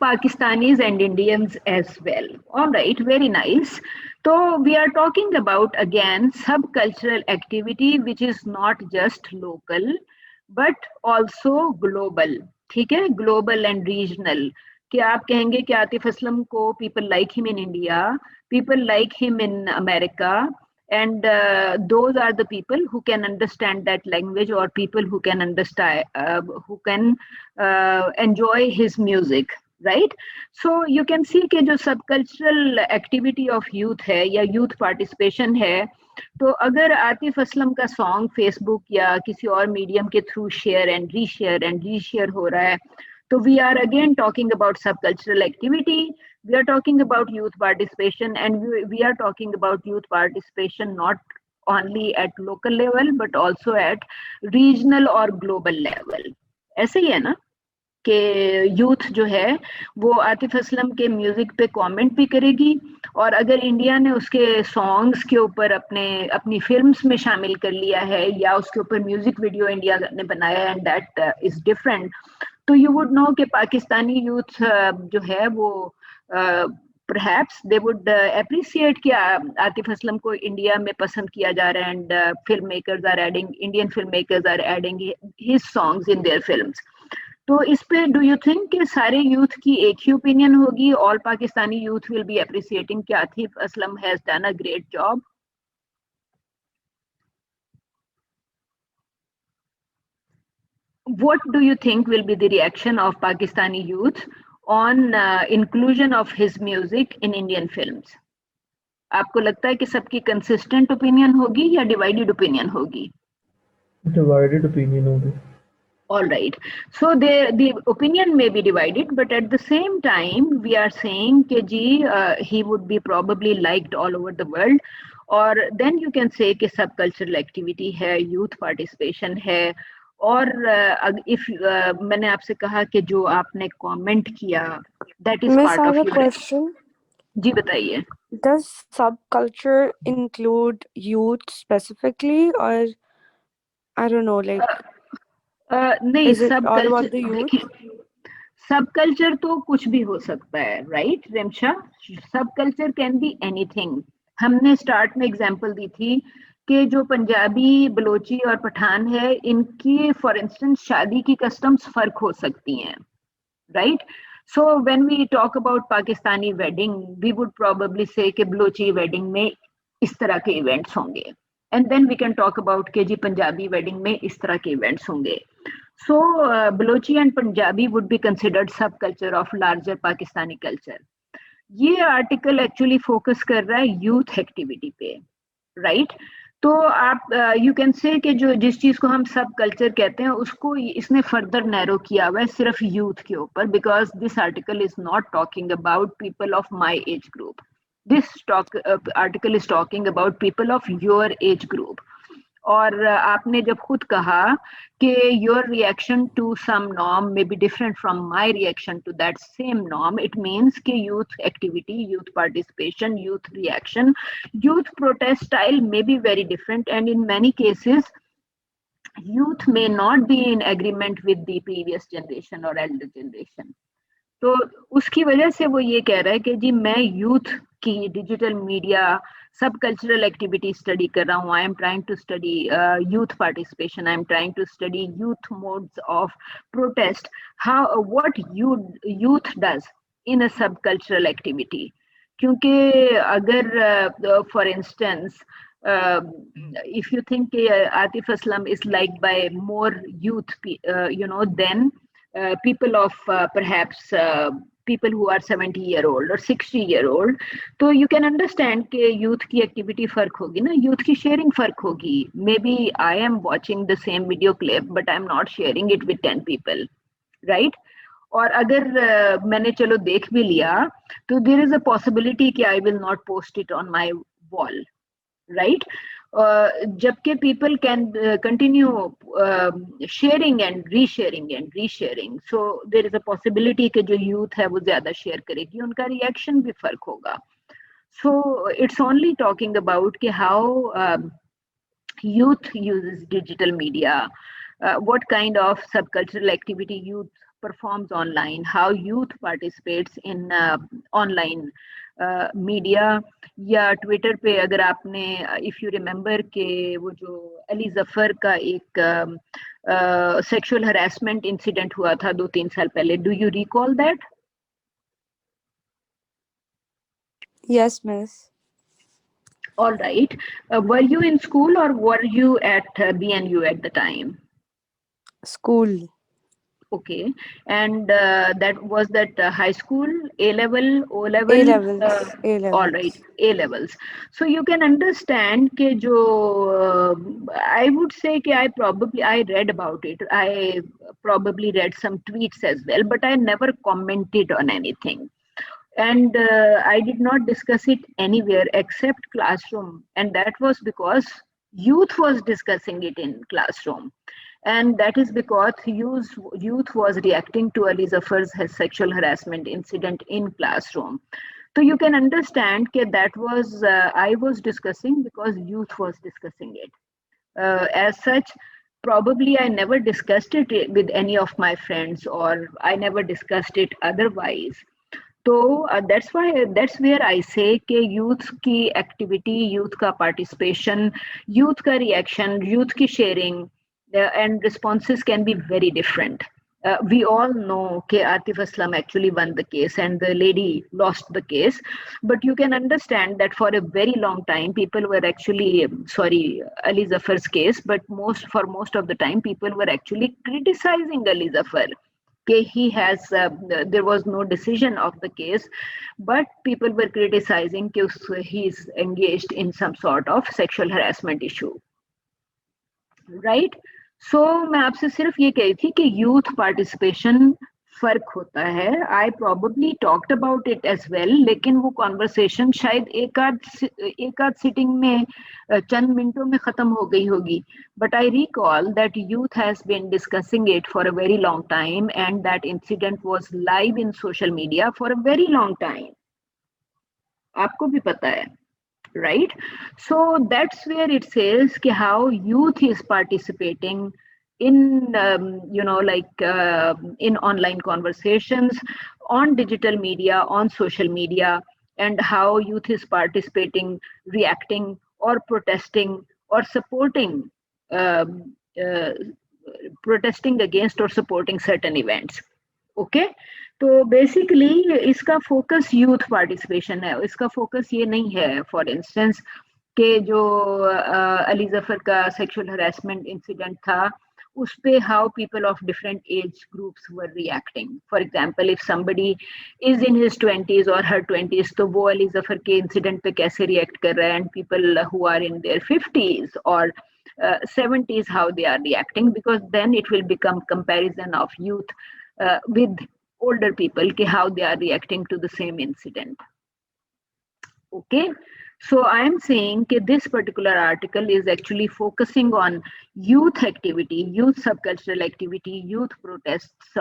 Pakistanis and Indians as well. All right, very nice. So we are talking about again subcultural activity which is not just local but also global. ठीक है, global and regional. कि आप कहेंगे कि आतिफ असलम को people like him in India, people like him in America, and those are the people who can understand that language or people who can understand, who can enjoy his music, right? So you can see कि जो subcultural activity of youth है या youth participation है, तो अगर आतिफ असलम का song Facebook या किसी और मीडियम के थ्रू शेयर एंड रीशेयर हो रहा है, so we are again talking about subcultural activity, we are talking about youth participation, and we are talking about youth participation not only at local level but also at regional or global level. ऐसे ही है ना कि youth जो है वो आतिफ असलम के music पे कमेंट भी करेगी, और अगर इंडिया ने उसके सॉन्ग्स के ऊपर अपनी फिल्म्स में शामिल कर लिया है या उसके ऊपर म्यूजिक वीडियो इंडिया ने बनाया है, एंड दैट इज डिफरेंट, तो यू वुड नो कि पाकिस्तानी यूथ जो है वो perhaps they would appreciate कि आतिफ असलम को इंडिया में पसंद किया जा रहा है, and Indian filmmakers are adding his songs in their films. तो इस पे डू यू थिंक कि सारे यूथ की एक ही ओपिनियन होगी? All Pakistani youth will be appreciating कि Atif Aslam has done a great job? What do you think will be the reaction of Pakistani youth on inclusion of his music in Indian films? आपको लगता है कि सबकी consistent opinion होगी या divided opinion होगी? Divided opinion होगी. All right. So the opinion may be divided, but at the same time, we are saying that he would be probably liked all over the world. Or then you can say कि subcultural activity है, youth participation है, और if मैंने आपसे कहा कि जो आपने comment किया, that is Miss, part I of have a your. question. जी बताइए. Does subculture include youth specifically, or I don't know, like, नहीं, is it सब all about culture the youth? देखिए, सब कल्चर तो कुछ भी हो सकता है, राइट रेमशा? सब कल्चर कैन बी एनीथिंग. हमने स्टार्ट में एग्जांपल दी थी कि जो पंजाबी, बलोची और पठान है, इनकी फॉर इंस्टेंस शादी की कस्टम्स फर्क हो सकती हैं, right? So when we talk about Pakistani wedding, we would probably say कि बलोची वेडिंग में इस तरह के इवेंट्स होंगे, and then we can talk about कि जी पंजाबी वेडिंग में इस तरह के इवेंट्स होंगे. So Balochi and Punjabi would be considered subculture of larger Pakistani culture. ये आर्टिकल एक्चुअली फोकस कर रहा है यूथ एक्टिविटी पे, राइट? तो आप यू कैन से कि जो जिस चीज को हम सब कल्चर कहते हैं उसको इसने फर्दर नैरो किया हुआ है सिर्फ यूथ के ऊपर, because this article is not talking about people of my age group. This article is talking about people of your age group. और आपने जब खुद कहा कि your reaction to some norm may be different from my reaction to that same norm, it means कि youth activity, youth participation, youth reaction, youth protest style may be very different, and in many cases youth may not be in agreement with the previous generation or elder generation. तो उसकी वजह से वो ये कह रहा है कि जी मैं यूथ की digital media sub cultural activity study कर रहा हूँ. I am trying to study youth participation, I am trying to study youth modes of protest, how what youth does in a sub cultural activity. क्योंकि अगर for instance if you think Atif Aslam is liked by more youth, then people of perhaps people who are 70-year-old or 60-year-old, तो you can understand कि youth की activity फर्क होगी ना, youth की sharing फर्क होगी. Maybe I am watching the same video clip, but I'm not sharing it with 10 people, right? और अगर मैंने चलो देख भी लिया, तो there is a possibility कि I will not post it on my wall, right? जबकि people can continue sharing and resharing, so there is a possibility कि जो youth है वो ज़्यादा share करेगी, उनका reaction भी फर्क होगा. So it's only talking about कि how youth uses digital media, what kind of subcultural activity youth performs online, how youth participates in online media. या ट्विटर पे अगर आपने इफ यू रिमेम्बर के वो जो अली जफर का एक सेक्सुअल हरासमेंट इंसिडेंट हुआ था 2-3 साल पहले, do you recall that? Yes, miss. All right. Were you in school or were you at BNU at the time? School. Okay. And that was that high school, A level, O level? A levels. A levels. All right, A levels. So you can understand कि जो I would say कि I read about it. I probably read some tweets as well, but I never commented on anything. And I did not discuss it anywhere except classroom, and that was because youth was discussing it in classroom, and that is because youth was reacting to Ali Zafar's sexual harassment incident in classroom. So you can understand that was I was discussing because youth was discussing it. As such, probably I never discussed it with any of my friends, or I never discussed it otherwise. So that's where I say कि youth की activity, youth का participation, youth का reaction, youth की sharing and responses can be very different. We all know कि Atif Aslam actually won the case and the lady lost the case, but you can understand that for a very long time people were actually, Ali Zafar's case, but for most of the time people were actually criticizing Ali Zafar. He has there was no decision of the case, but people were criticizing he is engaged in some sort of sexual harassment issue, right? मैं आपसे सिर्फ ये कही थी कि youth participation फर्क होता है. I probably talked about it as well, लेकिन वो कॉन्वर्सेशन शायद एक आध सिटिंग में चंद मिनटों में खत्म हो गई होगी. But I recall that youth has been discussing it for a very long time and that incident was live in social media for a very long time. आपको भी पता है, right? So that's where it says ki how youth is participating in in online conversations, on digital media, on social media, and how youth is participating, reacting or protesting or supporting, um, uh, protesting against or supporting certain events. Okay तो basically इसका focus youth participation है. इसका focus ये नहीं है for instance के जो अली जफर का सेक्सुअल हरासमेंट इंसिडेंट था उस पे how people of different age groups were reacting. For example if somebody is in his 20s और हर 20s तो वो अली जफर के इंसिडेंट पे कैसे रिएक्ट कर रहा है, and people who are in their 50s और 70s how they are reacting, because then it will become comparison of youth with older people ki how they are reacting to the same incident. Okay, so I am saying that this particular article is actually focusing on youth activity, youth subcultural activity, youth protests.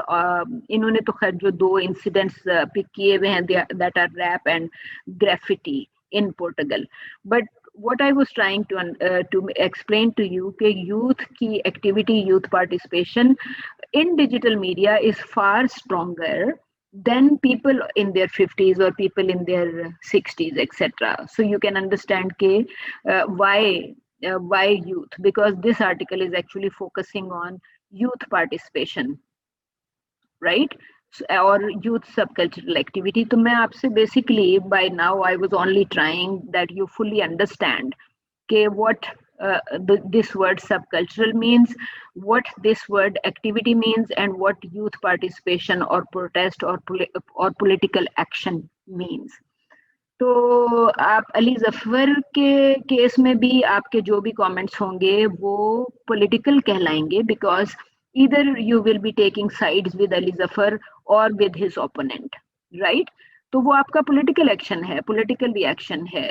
इन्होंने तो खैर जो दो incidents pick किए हुए हैं that are rap and graffiti in Portugal. But what I was trying to explain to you कि youth की activity, youth participation in digital media is far stronger than people in their 50s or people in their 60s, etc. So you can understand why youth, because this article is actually focusing on youth participation, right? Or youth subcultural activity. तो मैं आपसे basically by now I was only trying that you fully understand what this word subcultural means, what this word activity means, and what youth participation or protest or political action means. तो आप अली जफर के case में भी आपके जो भी comments होंगे वो पॉलिटिकल कहलाएंगे, because either you will be taking sides with Ali Zafar or with his opponent, right? तो वो आपका political action है, political reaction है.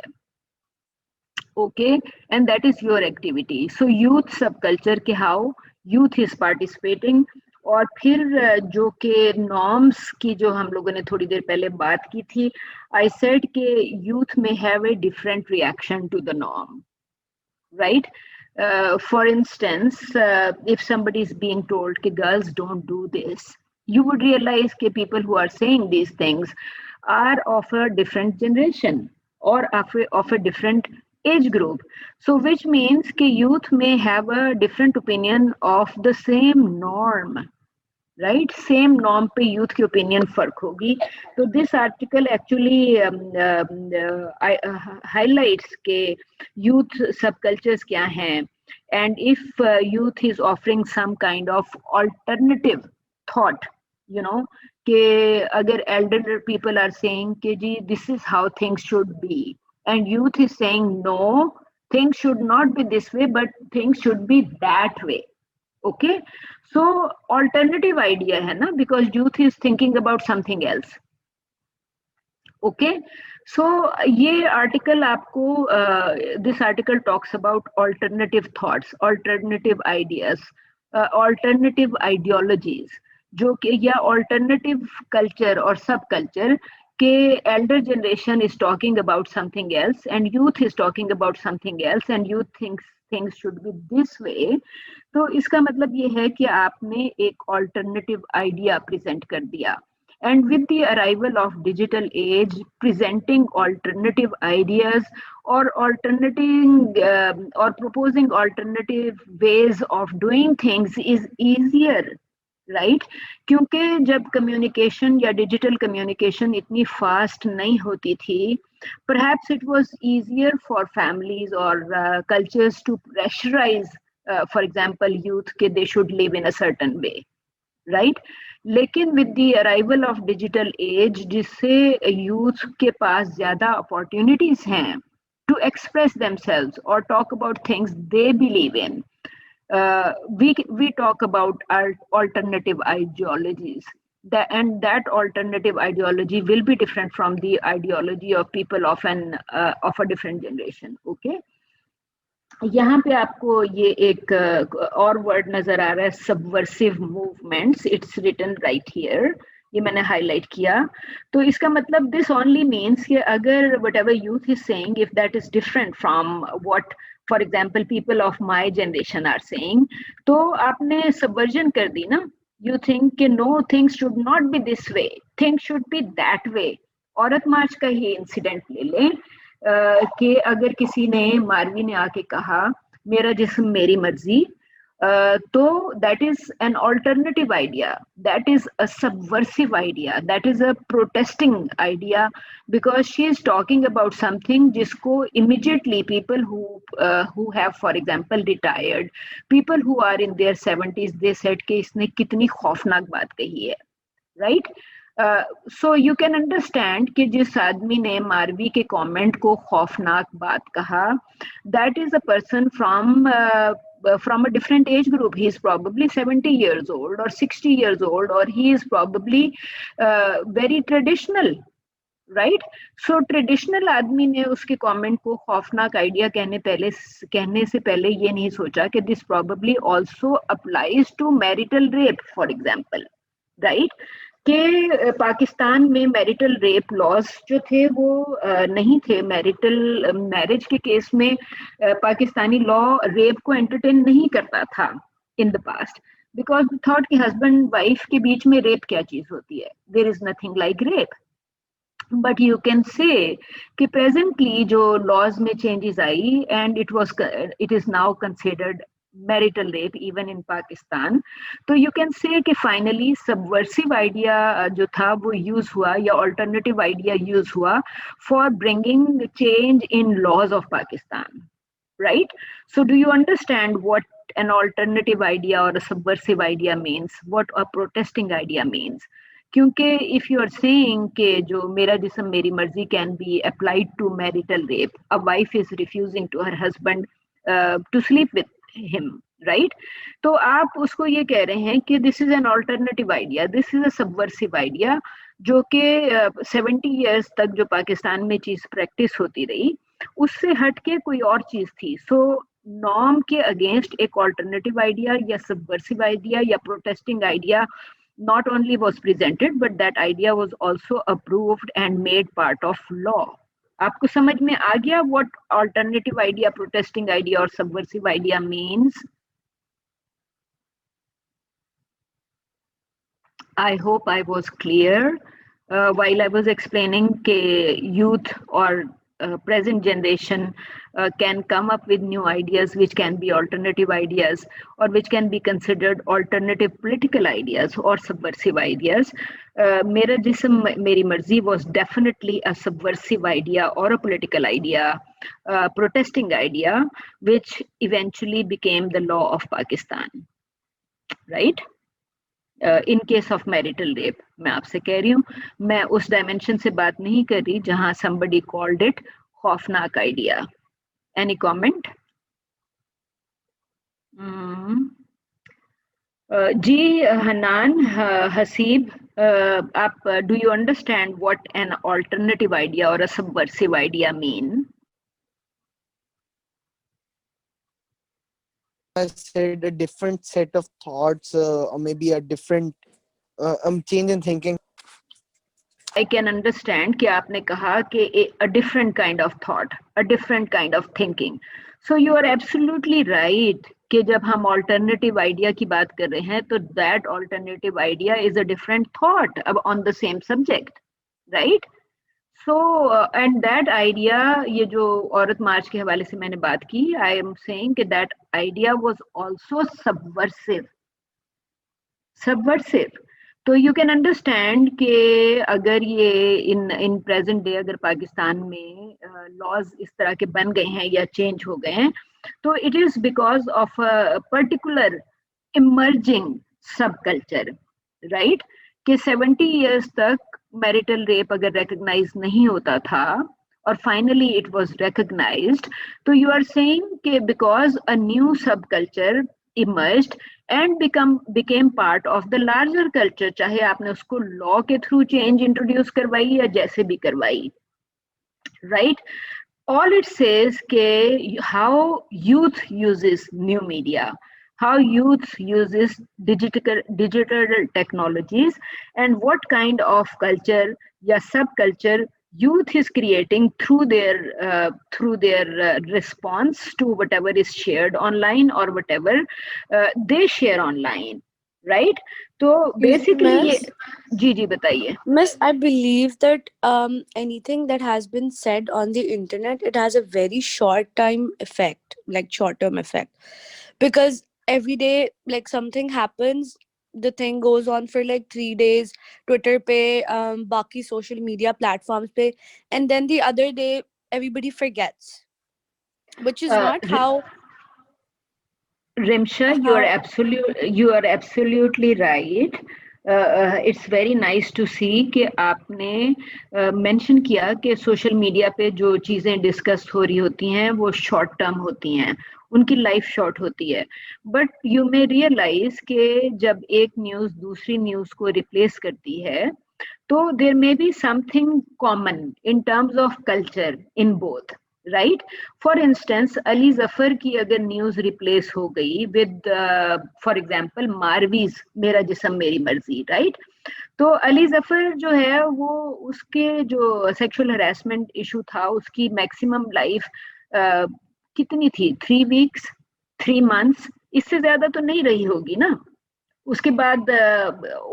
Okay, and that is your activity. So youth subculture के how youth is participating. और फिर जो के norms की जो हम लोगों ने थोड़ी देर पहले बात की थी, I said के youth may have a different reaction to the norm, right? For instance, if somebody is being told that girls don't do this, you would realize that people who are saying these things are of a different generation or of a different age group. So which means that youth may have a different opinion of the same norm, right? Same norm पे youth की opinion फर्क होगी. तो this article actually highlights के youth subcultures क्या हैं, and if youth is offering some kind of alternative thought, you know, कि अगर elder people are saying कि जी this is how things should be, and youth is saying no, things should not be this way but things should be that way. Okay, so alternative idea है ना, because youth is thinking about something else. Okay, so ये article आपको this article talks about alternative thoughts, alternative ideas, alternative ideologies, जो कि या alternative culture or subculture के elder generation is talking about something else and youth is talking about something else and youth thinks things should be this way. तो इसका मतलब ये है कि आपने एक alternative idea present कर दिया. And with the arrival of digital age, presenting alternative ideas or proposing alternative ways of doing things is easier, right? क्योंकि जब communication या digital communication इतनी fast नहीं होती थी, perhaps it was easier for families or cultures to pressurize, for example, youth कि they should live in a certain way, right? लेकिन with the arrival of digital age, जिससे youth के पास ज़्यादा opportunities हैं to express themselves or talk about things they believe in, we talk about our alternative ideologies. That alternative ideology will be different from the ideology of people of a different generation. Okay. यहाँ पे आपको ये एक और word नजर आ रहा है, subversive movements. It's written right here, ये मैंने हाईलाइट किया. तो इसका मतलब दिस ओनली मीन्स कि अगर whatever youth is saying, if that is different from what for example people of my generation are saying, तो आपने सबवर्जन कर दी ना. यू थिंक कि no, things should not be this way, things should be that way. Aurat March का ही incident ले लें कि अगर किसी ने, मारवी ने आके कहा मेरा जिस्म मेरी मर्जी, तो that is an alternative idea, that is a subversive idea, that is a protesting idea, because she is talking about something जिसको immediately people who have for example retired, people who are in their 70s, they said कि इसने कितनी खौफनाक बात कही है, right? So you can understand कि जिस आदमी ने मारवी के कमेंट को खौफनाक बात कहा, that is a person from a different age group. He is probably 70 years old or 60 years old, or he is probably very traditional, right? So traditional आदमी ने उसके कमेंट को खौफनाक आइडिया कहने से पहले ये नहीं सोचा कि this probably also applies to marital rape, for example, right? कि पाकिस्तान में मैरिटल रेप लॉज जो थे वो नहीं थे. मैरिटल मैरिज के केस में पाकिस्तानी लॉ रेप को एंटरटेन नहीं करता था in the past, because thought कि हस्बैंड वाइफ के बीच में रेप क्या चीज होती है. There is nothing like rape. But you can say कि प्रेजेंटली जो लॉज में चेंजेस आई and it is now considered marital rape even in Pakistan. तो you can say कि finally subversive idea जो था वो use हुआ, या alternative idea use हुआ for bringing change in laws of Pakistan, right? So do you understand what an alternative idea or a subversive idea means, what a protesting idea means? क्योंकि if you are saying कि जो मेरा जिस्म मेरी मर्जी can be applied to marital rape, a wife is refusing to her husband to sleep with him, right? तो आप उसको ये कह रहे हैं कि this is an alternative idea, this is a subversive idea, जो कि 70 years तक जो पाकिस्तान में चीज प्रैक्टिस होती रही उससे हट के कोई और चीज थी. सो नॉर्म के अगेंस्ट एक ऑल्टरनेटिव आइडिया या सबवर्सिव आइडिया या protesting idea not only was presented, but that idea was also approved and made part of law. आपको समझ में आ गया what alternative idea, protesting idea और subversive idea means? I hope I was clear while I was explaining कि youth or present generation can come up with new ideas which can be alternative ideas or which can be considered alternative political ideas or subversive ideas. मेरा जिस्म मेरी मर्जी was definitely a subversive idea or a political idea, protesting idea, which eventually became the law of Pakistan, right? In case of marital rape मैं आपसे कह रही हूँ, मैं उस डायमेंशन से बात नहीं कर रही जहां somebody called it खौफनाक आइडिया. Any comment? जी हनान हसीब, आप do you understand what an alternative idea और a subversive idea mean? I said a different set of thoughts, or maybe a different change in thinking. I can understand कि आपने कहा कि a different kind of thought, a different kind of thinking. So you are absolutely right कि जब हम alternative idea की बात कर रहे हैं तो that alternative idea is a different thought on the same subject, right? So and that idea, ये जो औरत मार्च के हवाले से मैंने बात की, I am saying कि that idea was also subversive. तो you can understand कि अगर ये in present day अगर पाकिस्तान में laws इस तरह के बन गए हैं या change हो गए हैं, तो it is because of a particular emerging subculture, right? कि 70 years तक marital rape अगर recognize नहीं होता था और finally it was recognized, तो you are saying कि because a new subculture emerged and became part of the larger culture, चाहे आपने उसको law के through change introduce करवाई या जैसे भी करवाई, right? All it says के how youth uses new media, how youth uses digital technologies, and what kind of culture या subculture youth is creating through their response to whatever is shared online or whatever they share online, right? तो basically ये जी बताइए. Miss, I believe that anything that has been said on the internet, it has a very short term effect, like short term effect, because every day, like something happens, the thing goes on for like 3 days, Twitter pe, baki social media platforms pe, and then the other day everybody forgets, which is not how. Rimsha, you are absolutely right. It's very nice to see कि आपने mention किया कि social media पे जो चीजें discuss हो रही होती हैं वो short term होती हैं, उनकी life short होती है. But you may realize कि जब एक news दूसरी news को replace करती है, तो there may be something common in terms of culture in both. Right? For instance, Ali Zafar की अगर news replace हो गई with, for example, Marvi's मेरा जिस्म मेरी मर्जी, right? तो अली जफर जो है वो उसके जो sexual harassment issue था उसकी maximum life कितनी थी? 3 weeks, 3 months, इससे ज़्यादा तो नहीं रही होगी ना? उसके बाद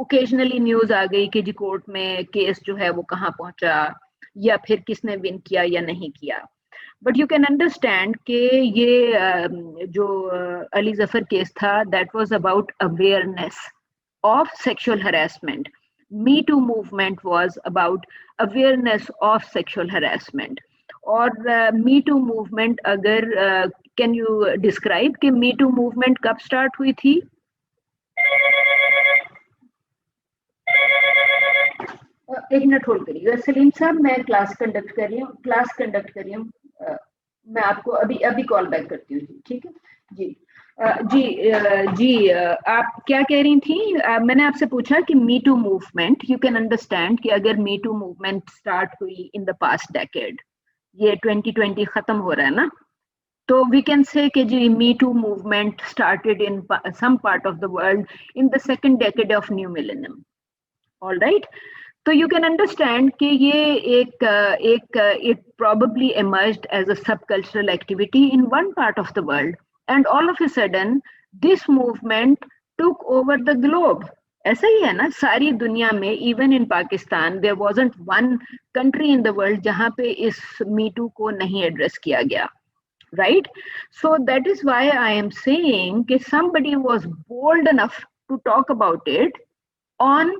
occasionally news आ गई कि जी कोर्ट में केस जो है वो कहाँ पहुंचा या फिर किसने विन किया या नहीं किया. But you can understand कि ये जो अली जफर केस था, that was about awareness of sexual harassment. Me Too movement was about awareness of sexual harassment. और Me Too movement अगर can you describe कि Me Too movement कब start हुई थी? एक मिनट होल्ड करिए सलीम साहब, मैं क्लास कंडक्ट कर रही हूँ. मैं आपको अभी कॉल बैक करती हूँ, ठीक है जी. आप क्या कह रही थी? मैंने आपसे पूछा कि me too movement, you can understand कि अगर मी टू मूवमेंट स्टार्ट हुई इन द पास्ट डेकेड, ये 2020 खत्म हो रहा है ना, तो वी कैन से कि जी me too movement started in some part of the world in the second decade of new millennium. All right, तो you can understand कि ये it probably emerged as a subcultural activity in one part of the world, and all of a sudden this movement took over the globe. ऐसा ही है ना सारी दुनिया में, even in Pakistan there wasn't one country in the world जहाँ पे इस Me Too को नहीं address किया गया, right? So that is why I am saying कि somebody was bold enough to talk about it on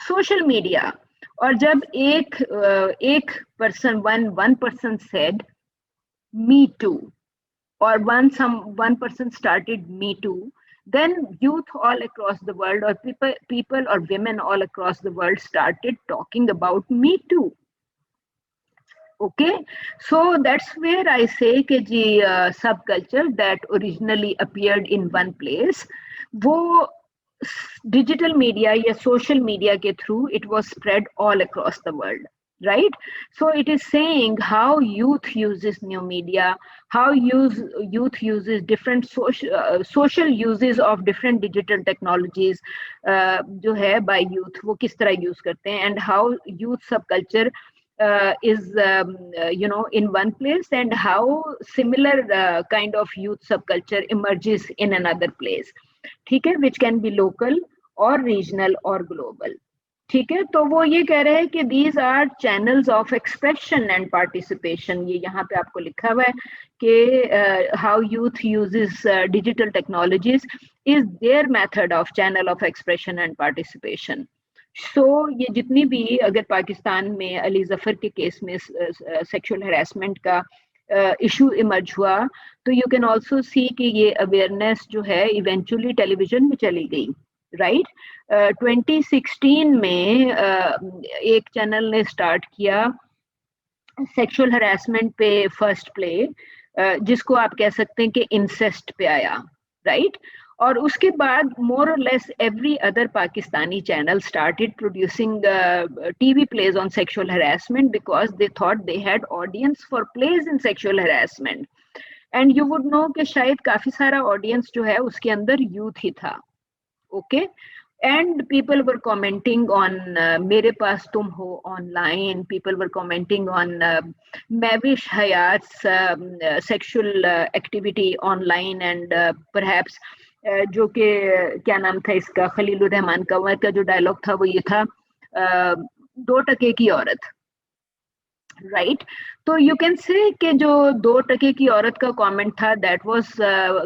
social media. और जब एक person, one person said Me Too, or one person started Me Too, then youth all across the world, or people or women all across the world started talking about Me Too. Okay, so that's where I say कि जी subculture that originally appeared in one place, वो digital media या social media के through it was spread all across the world, right? So it is saying how youth uses new media, how youth uses different social uses of different digital technologies जो है by youth, वो किस तरह use करते हैं, and how youth subculture is in one place, and how similar kind of youth subculture emerges in another place, ठीक है, which can be local or regional or global. ठीक है, तो वो ये कह रहे हैं कि these are channels of expression and participation. ये यहाँ पे आपको लिखा हुआ है कि how youth uses digital technologies is their method of channel of expression and participation. So ये जितनी भी अगर पाकिस्तान में अली जफर के केस में sexual harassment का इशू इमर्ज हुआ, तो यू कैन ऑल्सो सी कि ये अवेयरनेस जो है इवेंचुअली टेलीविजन में चली गई, राइट? 2016 में एक चैनल ने स्टार्ट किया सेक्सुअल हरासमेंट पे फर्स्ट प्ले, जिसको आप कह सकते हैं कि इंसेस्ट पे आया, राइट? और उसके बाद more or less every other Pakistani channel started producing TV plays on sexual harassment because they thought they had audience for plays in sexual harassment. And you would know कि शायद काफी सारा audience जो है उसके अंदर youth ही था. Okay. And people were commenting on Mere Paas Tum Ho online. People were commenting on Mavish Hayat's sexual activity online, and perhaps जो कि क्या नाम था इसका, खलीलुर रहमान कंवर का जो डायलॉग था वो ये था, 2 टके की औरत, राइट. तो यू कैन से कि जो 2 टके की औरत का कमेंट था, that was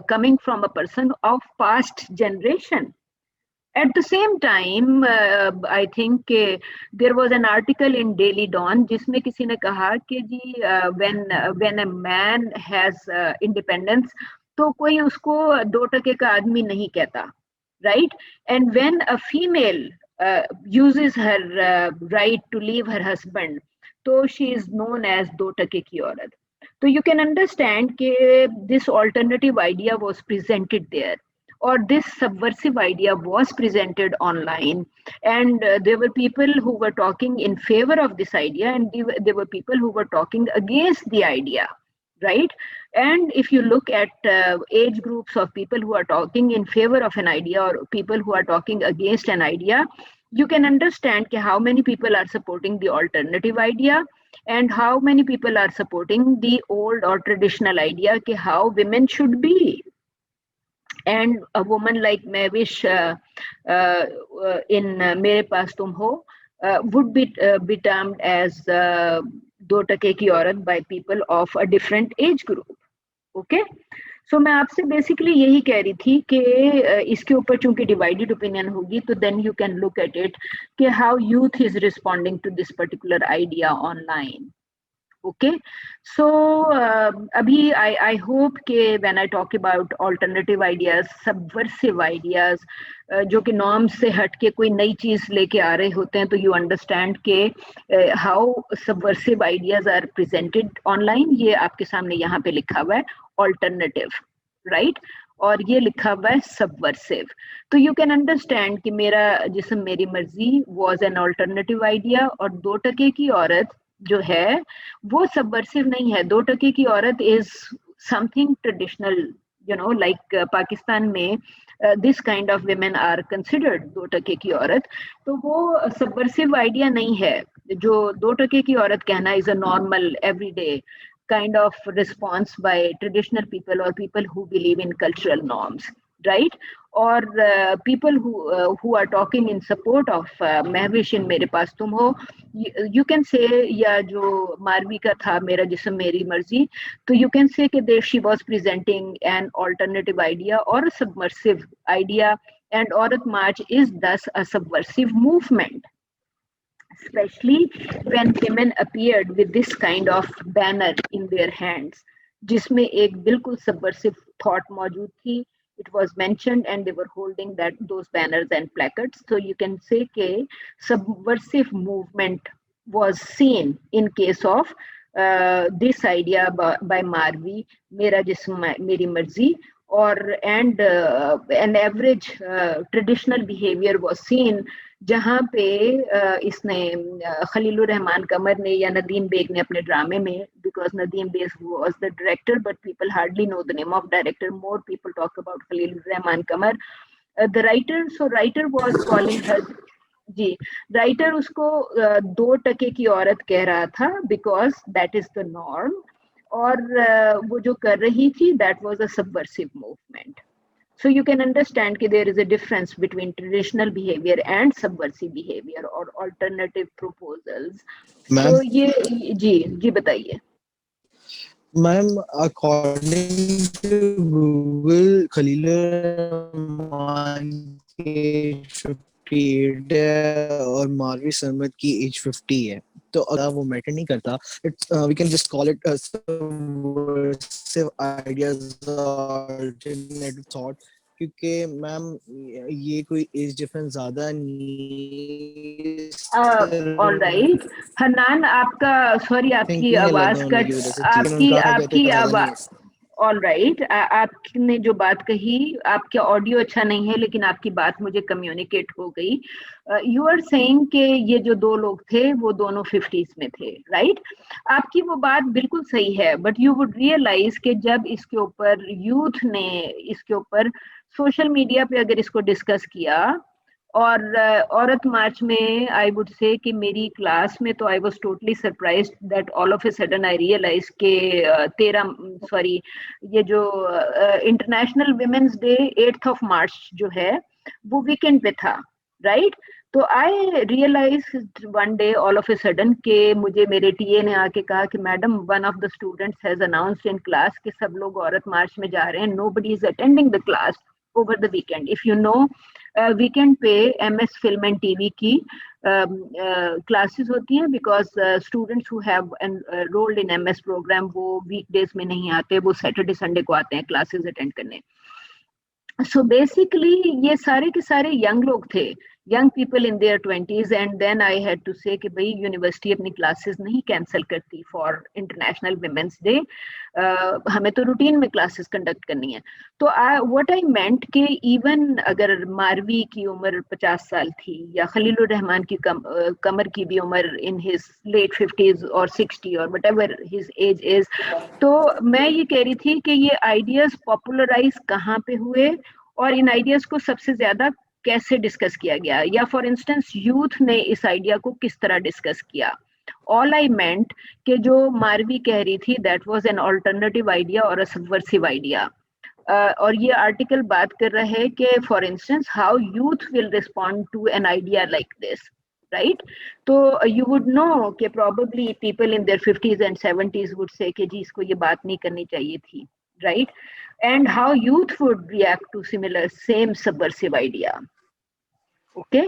coming from a person of past generation. At the same time, I think there was an article in Daily Dawn जिसमें किसी ने कहा कि जी when a man has independence तो कोई उसको 2 टके का आदमी नहीं कहता, right? And when a female uses her right to leave her husband, तो she is known as 2 टके की औरत. So you can understand कि this alternative idea was presented there, or this subversive idea was presented online, and there were people who were talking in favor of this idea, and there were people who were talking against the idea, right? And if you look at age groups of people who are talking in favor of an idea or people who are talking against an idea, you can understand how many people are supporting the alternative idea and how many people are supporting the old or traditional idea how women should be. And a woman like Mavish in Mere Paas Tum Ho would be termed as 2 टके की औरत by people of a different age group. Okay? So मैं आपसे basically यही कह रही थी कि इसके ऊपर चूंकि divided opinion होगी, तो then you can look at it कि how youth is responding to this particular idea online. Okay, so abhi I hope ke when I talk about alternative ideas, subversive ideas, जो कि norms से हट के कोई नई चीज लेके आ रहे होते हैं, तो you understand के how subversive ideas are presented online. ये आपके सामने यहाँ पे लिखा हुआ है alternative, right? और ये लिखा हुआ है subversive. तो you can understand कि मेरा जिस्म मेरी मर्जी was an alternative idea, और 2 टके की औरत जो है वो सबवर्सिव नहीं है. 2 टके की औरत is something traditional, you know, like Pakistan में this kind of women are considered 2 टके की औरत. तो वो सबवर्सिव आइडिया नहीं है. जो 2 टके की औरत कहना is a normal everyday kind of response by traditional people or people who believe in cultural norms, right? Or people who are talking in support of Mahwish in Mere Paas Tum Ho, you can say, या जो मारवी का था मेरा जिस्म मेरी मर्जी, तो you can say कि there she was presenting an alternative idea or a subversive idea, and Aurat March is thus a subversive movement, especially when women appeared with this kind of banner in their hands, जिसमें एक बिल्कुल subversive thought मौजूद थी. It was mentioned, and they were holding those banners and placards. So you can say that subversive movement was seen in case of this idea by Marvi, Mera Jism Meri Marzi, and an average traditional behavior was seen, जहाँ पे इसने खलीलुर रहमान कंवर ने या Nadeem bag ने अपने ड्रामे में, because Nadeem Beg was the director, but people hardly know the name of director. More people talk about Khalilur Rahman Qamar, the writer. So writer was calling her, ji, writer उसको 2 टके की औरत कह रहा था because that is the norm, और वो जो कर रही थी that was a subversive movement. So you can understand that there is a difference between traditional behavior and subversive behavior or alternative proposals. So ये जी बताइए. Ma'am, according to Google, Khalilur Rahman की 58 है और मारवी सरमद की एज 50 है, तो अगर वो मैटर नहीं करता, we can just call it a subversive ideas or alternative thought, क्योंकि मैम ये कोई एज डिफरेंस ज्यादा नहीं. All right, हनान आपका सॉरी आपकी आवाज कट, आपकी आवाज, ऑल राइट, आपने जो बात कही, आपका ऑडियो अच्छा नहीं है लेकिन आपकी बात मुझे कम्युनिकेट हो गई। यू आर सेइंग कि ये जो दो लोग थे वो दोनों 50s में थे, राइट? आपकी वो बात बिल्कुल सही है, बट यू वुड रियलाइज कि जब इसके ऊपर यूथ ने इसके ऊपर सोशल मीडिया पे अगर इसको डिस्कस किया, और औरत मार्च में आई वुड से कि मेरी क्लास में तो I was totally surprised that all of a sudden I realize के 13 सॉरी ये जो international women's day 8th of March जो है वो वीकेंड पे था, राइट? तो I realize one day all of a sudden के मुझे मेरे टीए ने आके कहा कि madam one of the students has announced in class कि सब लोग औरत मार्च में जा रहे हैं, nobody is attending the class over the weekend. If you know weekend पे MS फिल्म एंड टीवी की क्लासेस होती हैं, because students who have enrolled in MS program वो वीकडेज में नहीं आते, वो सैटरडे संडे को आते हैं क्लासेस अटेंड करने। सो बेसिकली ये सारे के सारे यंग लोग थे, young people in their 20s, and then I had to say कि भाई यूनिवर्सिटी अपनी क्लासेस नहीं कैंसिल करती फॉर इंटरनेशनल विमेंस डे, हमें तो रूटीन में क्लासेस कंडक्ट करनी है। तो व्हाट आई मेंट कि इवन अगर मारवी की उम्र 50 साल थी या खलीलुर रहमान की कमर की भी उम्र इन हिज लेट 50s और 60 और व्हाटएवर हिज एज इज, तो मैं ये कह रही थी कि ये आइडियाज पॉपुलराइज कहाँ पे हुए और इन आइडियाज को सबसे ज्यादा कैसे डिस्कस किया गया, या फॉर इंस्टेंस यूथ ने इस आइडिया को किस तरह डिस्कस किया। ऑल आई मेंट कि जो मारवी कह रही थी that was an alternative idea और अ सबवर्सिव आइडिया, और ये आर्टिकल बात कर रहा है कि for instance how youth will respond to an idea like this, right? तो यू वुड नो कि probably people in their 50s and 70s would say कि जी इसको ये बात नहीं करनी चाहिए थी, right? And how youth would react to similar same subversive idea. Okay,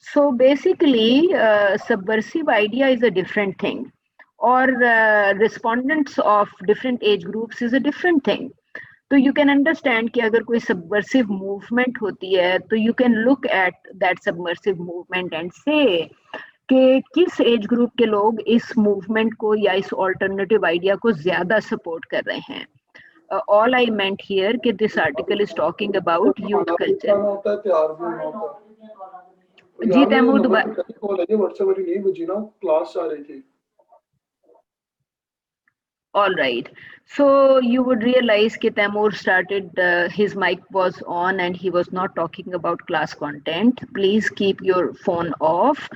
so basically subversive idea is a different thing, or respondents of different age groups is a different thing. So you can understand कि अगर कोई subversive movement होती है तो you can look at that subversive movement and say कि किस age group के लोग इस मूवमेंट को या इस ऑल्टरनेटिव आइडिया को ज्यादा सपोर्ट कर रहे हैं। All I meant here कि this article is talking about youth culture. Ji Taimur All right. So you would realize कि Taimur started, his mic was on and he was not talking about class content. Please keep your phone off.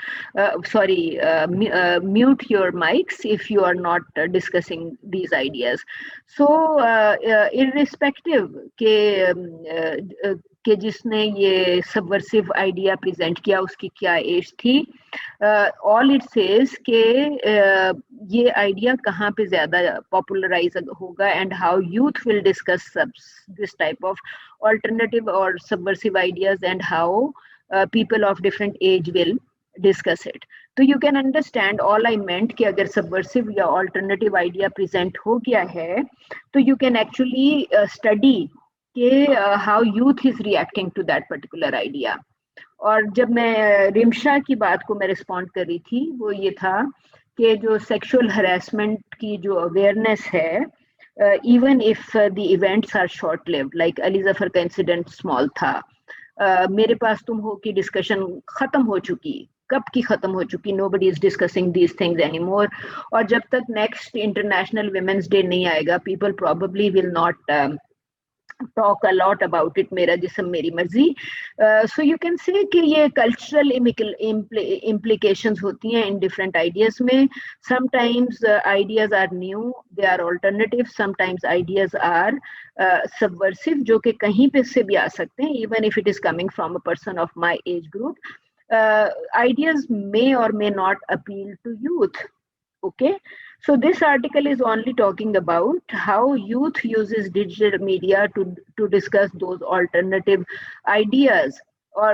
Mute your mics if you are not discussing these ideas. So irrespective कि जिसने ये subversive idea present किया उसकी क्या as थी, all it says के ये idea कहाँ पे ज्यादा पॉपुलराइज होगा and how youth will discuss this type of alternative और subversive ideas and how people of different age will discuss it. तो you can understand all I meant कि अगर सबवर्सिव या ऑल्टरनेटिव आइडिया प्रेजेंट हो गया है तो यू कैन एक्चुअली स्टडी कि how youth is reacting to that particular idea. और जब मैं रिमशा की बात को मैं रिस्पॉन्ड कर रही थी वो ये था कि जो सेक्सुअल हरासमेंट की जो अवेयरनेस है, even if the events are short lived, like Ali Zafar का इंसिडेंट स्मॉल था, मेरे पास तुम हो की डिस्कशन खत्म हो चुकी, कब की खत्म हो चुकी, nobody is discussing these things anymore. और जब तक नेक्स्ट इंटरनेशनल विमेंस डे नहीं आएगा people probably will not talk a lot about it, मेरा जिस्म मेरी मर्जी। So you can say कि ये cultural implications होती हैं in different ideas में। Sometimes ideas are new, they are alternative, sometimes ideas are subversive, जो कि कहीं पे से भी आ सकते हैं, even if it is coming from a person of my age group. Ideas may or may not appeal to youth. Okay, so this article is only talking about how youth uses digital media to discuss those alternative ideas or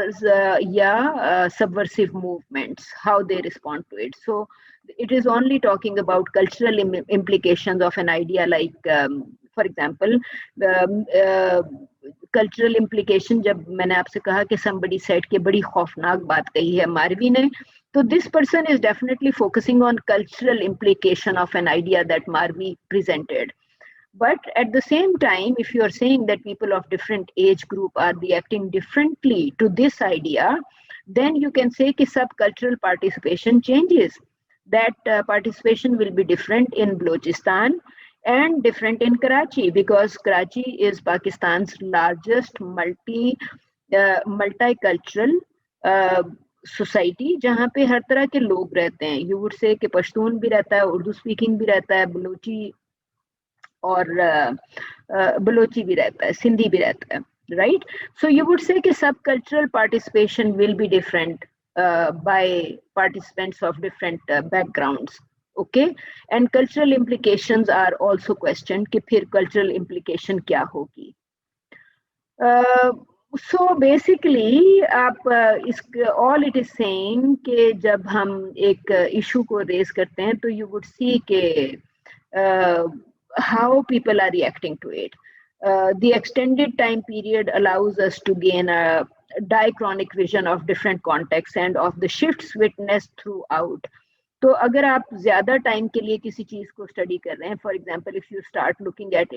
subversive movements, how they respond to it. So it is only talking about cultural implications of an idea, like for example cultural implication, जब मैंने आपसे कहा कि somebody said कि बड़ी खौफनाक बात कही है मारवी ने, so this person is definitely focusing on cultural implication of an idea that Marvi presented. But at the same time, if you are saying that people of different age group are reacting differently to this idea, then you can say that subcultural participation changes. That participation will be different in Balochistan and different in Karachi, because Karachi is Pakistan's largest multicultural society, जहाँ पे हर तरह के लोग रहते हैं. You would say कि पश्तून भी रहता है, उर्दू स्पीकिंग भी रहता है, बलोची और बलोची भी रहता है, सिंधी भी रहता है, right. So you would say कि सब cultural participation will be different by participants of different backgrounds. Okay, and cultural implications are also questioned कि फिर cultural implication क्या होगी. So basically आप all it is saying कि जब हम एक issue को raise करते हैं तो you would see कि how people are reacting to it. The extended time period allows us to gain a diachronic vision of different contexts and of the shifts witnessed throughout. तो अगर आप ज़्यादा time के लिए किसी चीज़ को स्टडी कर रहे हैं, for example if you start looking at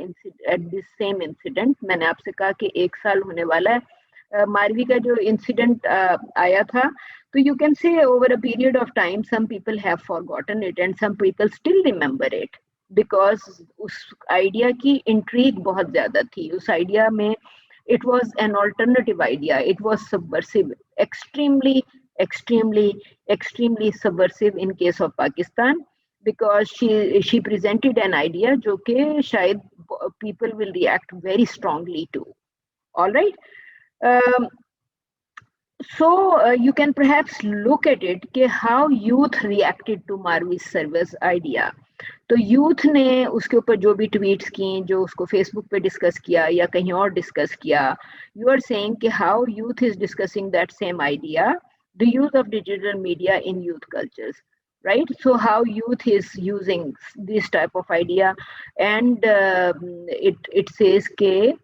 this same incident, मैंने आपसे कहा कि 1 साल होने वाला है मारवी का जो इंसिडेंट आया था, तो you can say over a period of time some people have forgotten it and some people still remember it, because उस आइडिया की इंट्रीग बहुत ज़्यादा थी. उस आइडिया में it was an alternative idea, it was subversive, extremely subversive in case of Pakistan, because she presented an idea जो कि शायद people will react very strongly to. All right, so you can perhaps look at it कि how youth reacted to Marvi's Sarwar's idea. तो youth ने उसके ऊपर जो भी ट्वीट्स की, जो उसको फेसबुक पे डिस्कस किया या कहीं और डिस्कस किया, यू आर सेइंग कि how youth is discussing that same idea, the use of digital media in youth cultures, right? So how youth is using this type of idea, and it says ke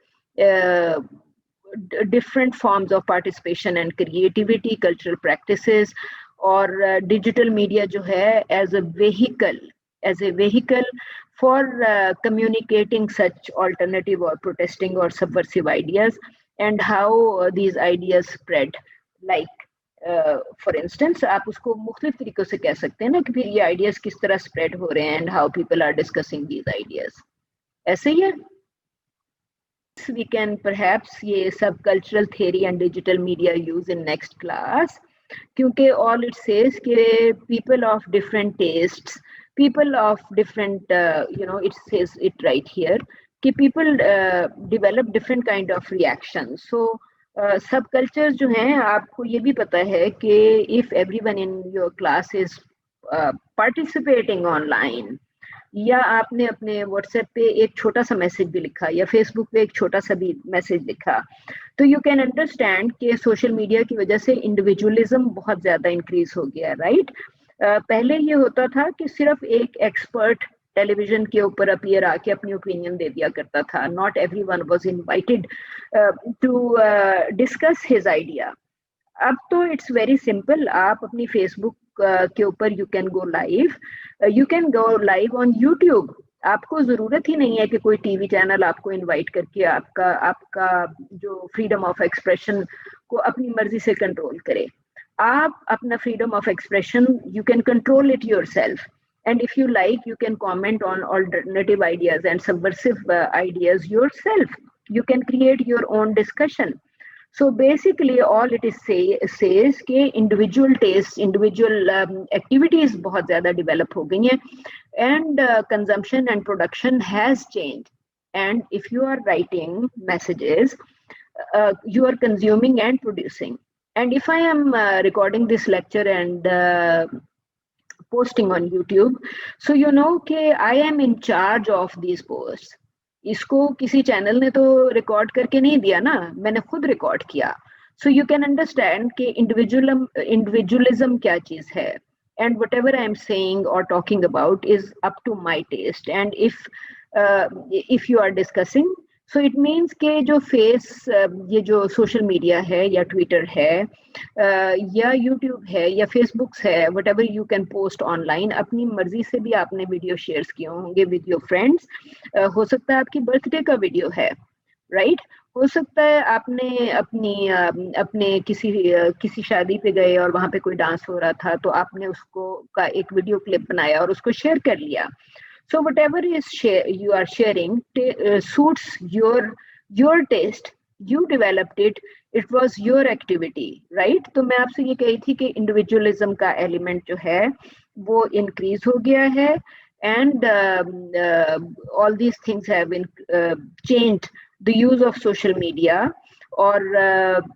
different forms of participation and creativity, cultural practices, or digital media jo hai as a vehicle for communicating such alternative or protesting or subversive ideas, and how these ideas spread. Like for instance, आप उसको मुख्तलिफ तरीकों से कह सकते हैं ना कि फिर ये ideas किस तरह spread हो रहे हैं and how people are discussing these ideas. ऐसे ही है. We can perhaps ये subcultural theory and digital media use in next class, क्योंकि all it says कि people of different tastes, people of different, it says it right here, कि people develop different kind of reactions. So subcultures जो हैं, आपको ये भी पता है कि if everyone in your class is participating online, या आपने अपने व्हाट्सएप पे एक छोटा सा मैसेज भी लिखा या फेसबुक पे एक छोटा सा भी मैसेज लिखा, तो यू कैन अंडरस्टैंड कि सोशल मीडिया की वजह से इंडिविजुअलिज्म बहुत ज़्यादा इंक्रीज हो गया, राइट? पहले ये होता था कि सिर्फ एक एक्सपर्ट टेलीविजन के ऊपर अपीयर आके अपनी ओपिनियन दे दिया करता था. Not everyone was invited to discuss his idea. अब तो इट्स वेरी सिंपल. आप अपनी फेसबुक के ऊपर you can go live on YouTube. आपको जरूरत ही नहीं है कि कोई टीवी चैनल आपको इनवाइट करके आपका जो फ्रीडम ऑफ एक्सप्रेशन को अपनी मर्जी से कंट्रोल करे. आप अपना freedom of expression you can control it yourself, and if you like you can comment on alternative ideas and subversive ideas yourself. You can create your own discussion. So basically all it is says कि individual tastes, individual activities बहुत ज़्यादा develop हो गई हैं, and consumption and production has changed. And if you are writing messages, you are consuming and producing. And if I am recording this lecture and posting on YouTube, so you know कि I am in charge of these posts. इसको किसी channel ने तो record करके नहीं दिया ना, मैंने खुद रिकॉर्ड किया. सो यू कैन अंडरस्टैंड कि इंडिविजुअलिज्म क्या चीज है, and whatever I am saying और talking about is up to my taste. And if you are discussing, so it means के जो फेस ये जो सोशल मीडिया है या ट्विटर है या यूट्यूब है या फेसबुक है, what ever you can post online, अपनी मर्जी से भी आपने वीडियो शेयर किए होंगे विद योर फ्रेंड्स। हो सकता है आपकी बर्थडे का वीडियो है, राइट? हो सकता है आपने अपने किसी शादी पे गए और वहां पे कोई डांस हो रहा था तो आपने उसको का एक वीडियो क्लिप बनाया और उसको शेयर कर लिया। So whatever you are sharing suits your taste. You developed it. It was your activity, right? तो मैं आपसे ये कही थी कि individualism का element जो है वो increase हो गया है, and all these things have been changed the use of social media, और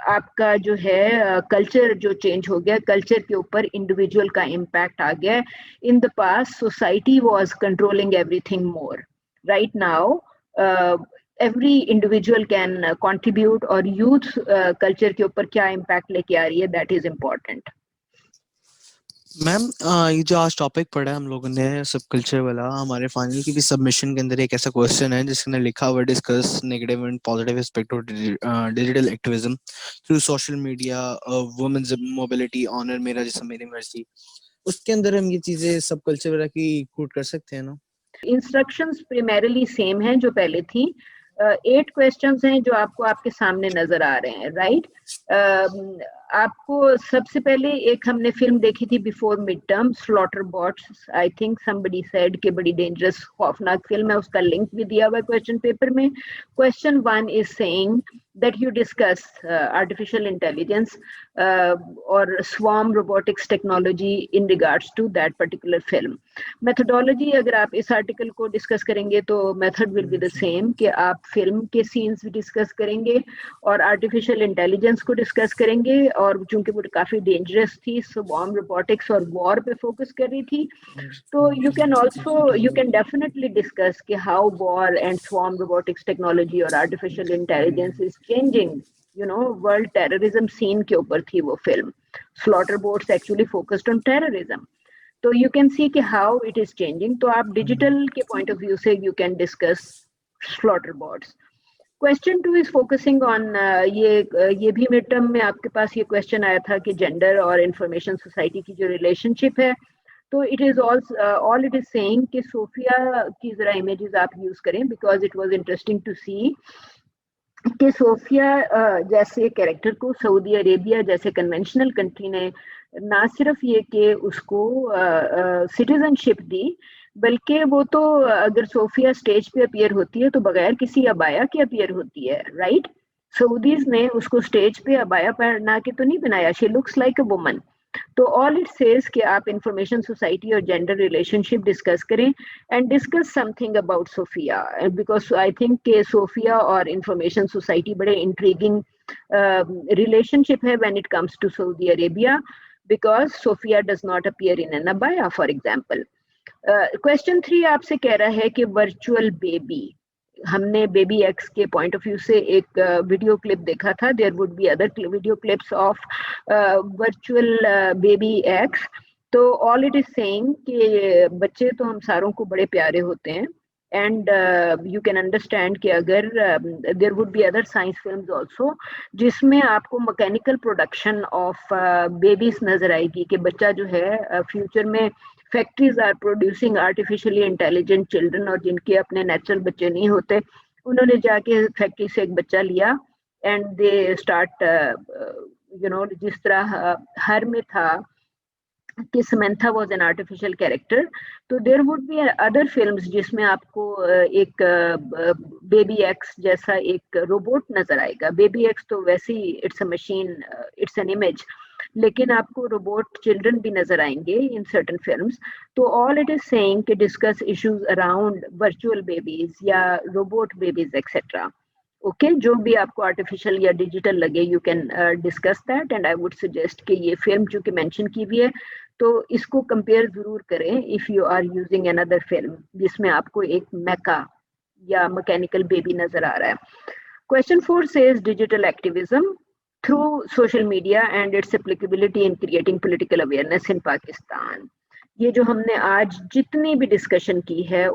आपका जो है कल्चर जो चेंज हो गया, कल्चर के ऊपर इंडिविजुअल का इम्पैक्ट आ गया। इन the past society was controlling everything more, right now every individual can contribute, और यूथ कल्चर के ऊपर क्या इम्पैक्ट लेके आ रही है, दैट इज इम्पोर्टेंट। मैम ये जो आज टॉपिक पढ़ा है हम लोगों ने सब कल्चर वाला, हमारे फाइनल की भी सबमिशन के अंदर एक ऐसा क्वेश्चन है जिसने लिखा हुआ discuss negative and positive aspect of digital activism through social media, women's mobility, honour मेरा जैसा मेरी मर्जी। उसके अंदर हम ये चीजें सब कल्चर वाला की इंक्लूड कर सकते हैं ना? इंस्ट्रक्शंस प्राइमरीली सेम हैं जो पहले थी। 8 क्वेश्चंस हैं जो आपको आपके सामने नजर आ रहे हैं, राइट? आपको सबसे पहले एक हमने फिल्म देखी थी before mid term, slaughter bots, I think somebody said कि बड़ी डेंजरस खौफनाक फिल्म है, उसका लिंक भी दिया हुआ है क्वेश्चन पेपर में। Question 1 is saying that you discuss artificial intelligence or swarm robotics technology in regards to that particular film. Methodology, अगर आप इस आर्टिकल को डिस्कस करेंगे तो method will be the same, कि आप फिल्म के सीन्स भी डिस्कस करेंगे और आर्टिफिशियल इंटेलिजेंस को डिस्कस करेंगे, और चूंकि वो काफी डेंजरस थी, स्वार्म रोबोटिक्स और वॉर पे फोकस कर रही थी, तो यू कैन डेफिनेटली डिस्कस कि how war and swarm robotics technology और artificial intelligence is changing, world terrorism scene के ऊपर थी वो फिल्म। Slaughter bots actually focused on terrorism, तो यू कैन सी कि हाउ इट इज चेंजिंग। तो आप डिजिटल के पॉइंट ऑफ व्यू से you can discuss slaughter bots. Question 2 is focusing on ये भी मिड टर्म में आपके पास ये क्वेश्चन आया था कि जेंडर और इंफॉर्मेशन सोसाइटी की जो रिलेशनशिप है, तो it is all it is saying कि सोफिया की जरा इमेजेस आप यूज करें, because it was interesting to see कि सोफिया जैसे कैरेक्टर को सऊदी अरेबिया जैसे कन्वेंशनल कंट्री ने ना सिर्फ ये कि उसको सिटीजनशिप दी, बल्कि वो तो अगर सोफिया स्टेज पे अपीयर होती है तो बगैर किसी अबाया के अपीयर होती है, राइट? सऊदीज ने उसको स्टेज पे अबाया पहना के तो नहीं बनाया, she looks like a woman. तो ऑल इट सेज कि आप इंफॉर्मेशन सोसाइटी और जेंडर रिलेशनशिप डिस्कस करें and discuss something about Sophia, because I think कि सोफिया और इंफॉर्मेशन सोसाइटी बड़े इंट्रीगिंग रिलेशनशिप है when it comes to Saudi Arabia, because Sophia does not appear in an abaya for example. Question 3 आपसे कह रहा है कि वर्चुअल बेबी, हमने बेबी एक्स के पॉइंट ऑफ व्यू से एक वीडियो क्लिप देखा था, there would be other video clips of virtual baby X. तो ऑल इट इज सेइंग कि बच्चे तो हम सारों को बड़े प्यारे होते हैं, एंड यू कैन अंडरस्टैंड कि अगर there would be other science films also जिसमें आपको मैकेनिकल प्रोडक्शन ऑफ बेबीज नजर आएगी, कि बच्चा जो है फ्यूचर में factories are producing artificially intelligent children, और जिनके अपने नेचुरल बच्चे नहीं होते, उन्होंने जाके फैक्ट्री से एक बच्चा लिया एंड दे स्टार्ट जिस तरह हर में था कि Samantha was an artificial character, तो there would be other films जिसमें आपको एक बेबी एक्स जैसा एक रोबोट नजर आएगा। बेबी एक्स तो वैसे ही it's a machine, it's an image, लेकिन आपको रोबोट चिल्ड्रन भी नजर आएंगे इन सर्टन फिल्म्स। तो ऑल इट इज सेइंग कि discuss issues around virtual babies या रोबोट बेबीज एक्सेट्रा। ओके, जो भी आपको आर्टिफिशियल या डिजिटल लगे, you can discuss that, and I would suggest कि ये फिल्म जो कि मेंशन की हुई है तो इसको कंपेयर जरूर करें if you are using another film जिसमें आपको एक मेका या मैकेनिकल बेबी नजर आ रहा है। Question 4 says digital activism through social media and its applicability in creating political awareness in Pakistan. ये जो हमने आज जितनी भी डिस्कशन की है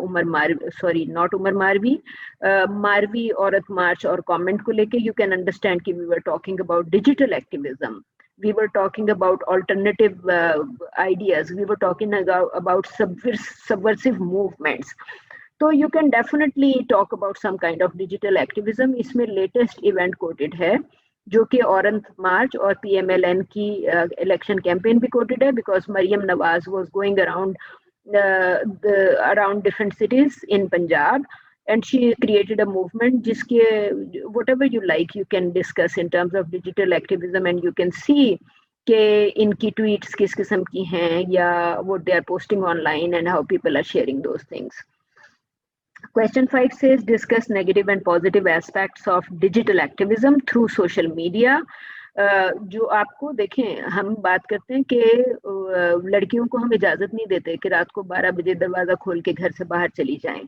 मारवी औरत मार्च और कमेंट को लेके, यू कैन अंडरस्टैंड कि we were talking about digital activism, we were talking about alternative ideas, we were talking about subversive movements. So you can definitely talk about some kind of digital activism. इसमें latest event quoted है जो कि औरत मार्च और PMLN की election campaign भी quoted है, because Maryam Nawaz was going around around different cities in Punjab, and she created a movement जिसके whatever you like you can discuss in terms of digital activism, and you can see कि इनकी tweets किस किस्म की हैं या what they are posting online and how people are sharing those things. Question 5 says discuss negative and positive aspects of digital activism through social media. जो आपको देखें, हम बात करते हैं कि लड़कियों को हम इजाजत नहीं देते कि रात को 12 बजे दरवाजा खोल के घर से बाहर चली जाएं,